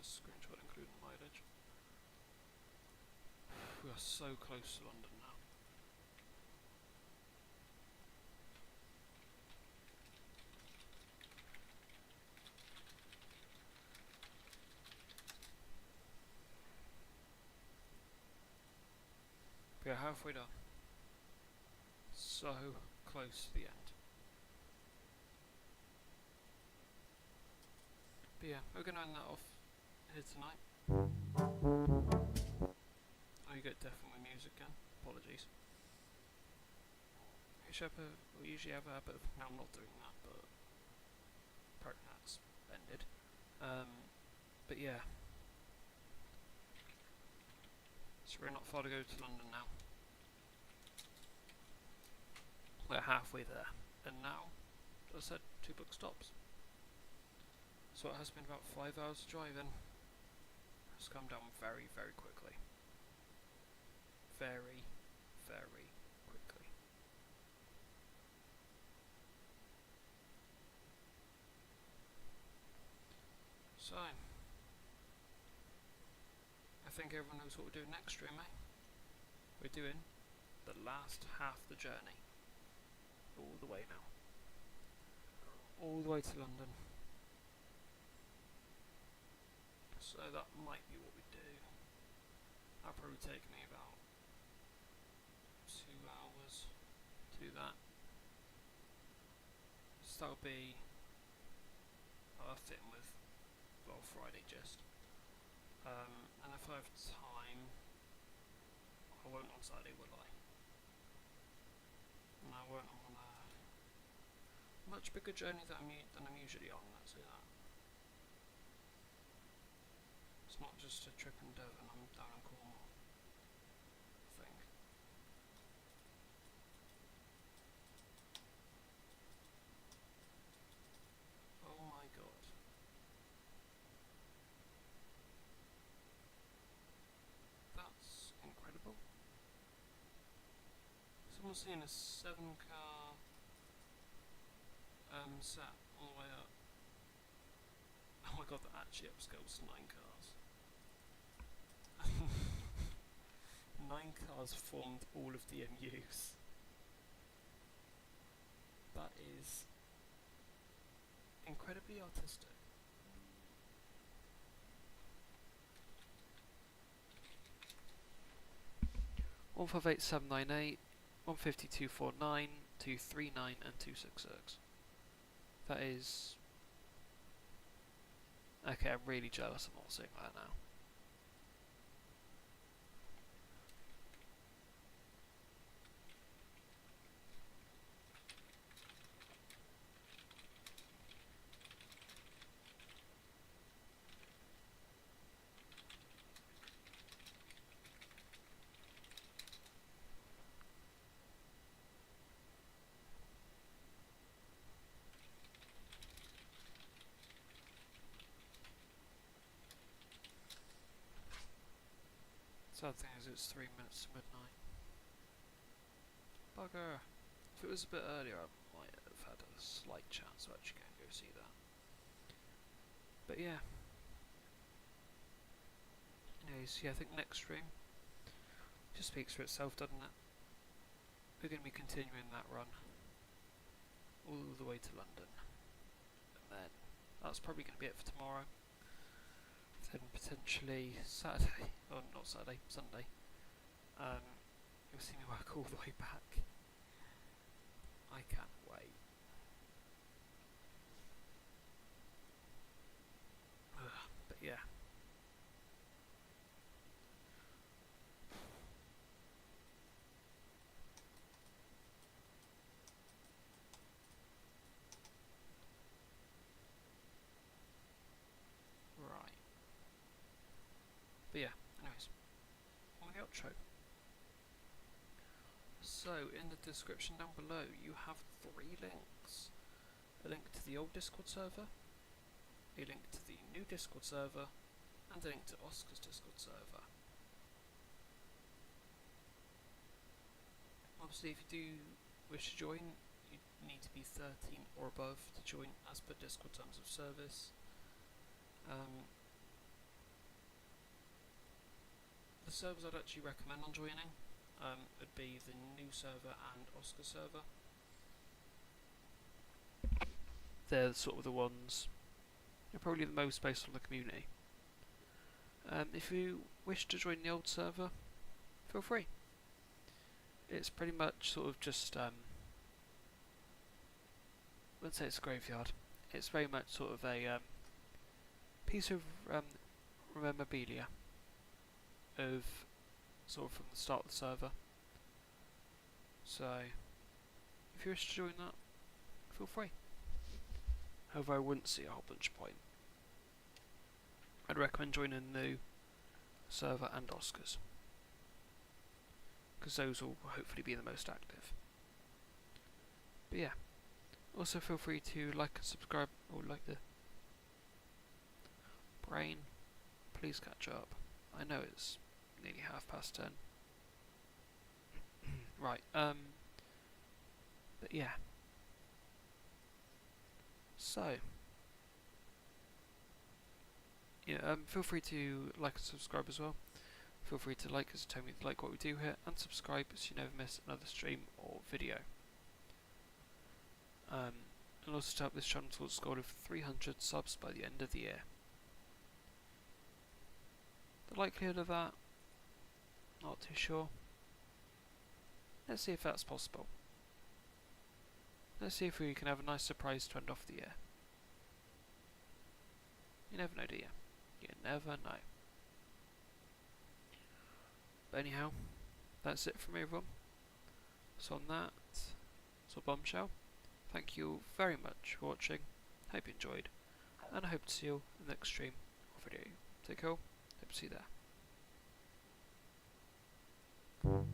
Screenshot including mileage. We are so close to London now. We are halfway done. So close to the end. But yeah, we're going to end that off here tonight. Oh, you get definitely music again. Apologies. We usually have a habit of now not doing that, but apparently that's ended. But yeah. So we're not far to go to London now. We're halfway there. And now, as I said, 2 book stops. So it has been about 5 hours of driving. It's come down very, very quickly. Very, very quickly. So, I think everyone knows what we're doing next stream, eh? We're doing the last half of the journey. All the way now. All the way to London. So that might be what we do. That'll probably take me about 2 hours to do that. So that'll be fit in with Friday gist. And if I have time, I won't on Saturday, will I? And I won't on a much bigger journey than I'm usually on, let's say that. It's not just a trip in Devon, I'm down in Cornwall, I think. Oh my god. That's incredible. Someone's seeing a 7-car set all the way up. Oh my god, that actually upscales to 9 cars. 9 cars formed all of the MUs. That is incredibly artistic. One 58798, 15249, 239 and 266. That is... Okay, I'm really jealous I'm not seeing that now. Sad thing is it's 3 minutes to midnight. Bugger! If it was a bit earlier I might have had a slight chance of actually going to go see that. But yeah. Anyways, yeah, I think next stream just speaks for itself, doesn't it? We're going to be continuing that run all the way to London. And then that's probably going to be it for tomorrow. Then potentially Saturday, or not Saturday, Sunday. You'll see me work all the way back. I can't wait. Ugh. yeah. Right. But yeah, anyways, on the outro. So, in the description down below, you have 3 links. A link to the old Discord server, a link to the new Discord server, and a link to Oscar's Discord server. Obviously, if you do wish to join, you need to be 13 or above to join as per Discord terms of service. The servers I'd actually recommend on joining would be the new server and Oscar server. They're sort of the ones, they're probably the most based on the community. If you wish to join the old server, feel free. It's pretty much sort of just, let's say it's a graveyard. It's very much sort of a piece of memorabilia of sort of from the start of the server. So, if you wish to join that, feel free. However, I wouldn't see a whole bunch of point. I'd recommend joining the new server and Oscars, because those will hopefully be the most active. But yeah, also feel free to like and subscribe, or like the brain. Please catch up. I know it's nearly 10:30. Right, but yeah. So, yeah, feel free to like and subscribe as well. Feel free to like us, tell me if you like what we do here, and subscribe so you never miss another stream or video. And also to help this channel towards a goal of 300 subs by the end of the year. The likelihood of that, not too sure. Let's see if that's possible. Let's see if we can have a nice surprise to end off the year. You never know, do you? You never know. But anyhow, that's it from everyone. So on that, so bombshell, thank you very much for watching. Hope you enjoyed, and I hope to see you in the next stream or video. Take care. Hope to see you there.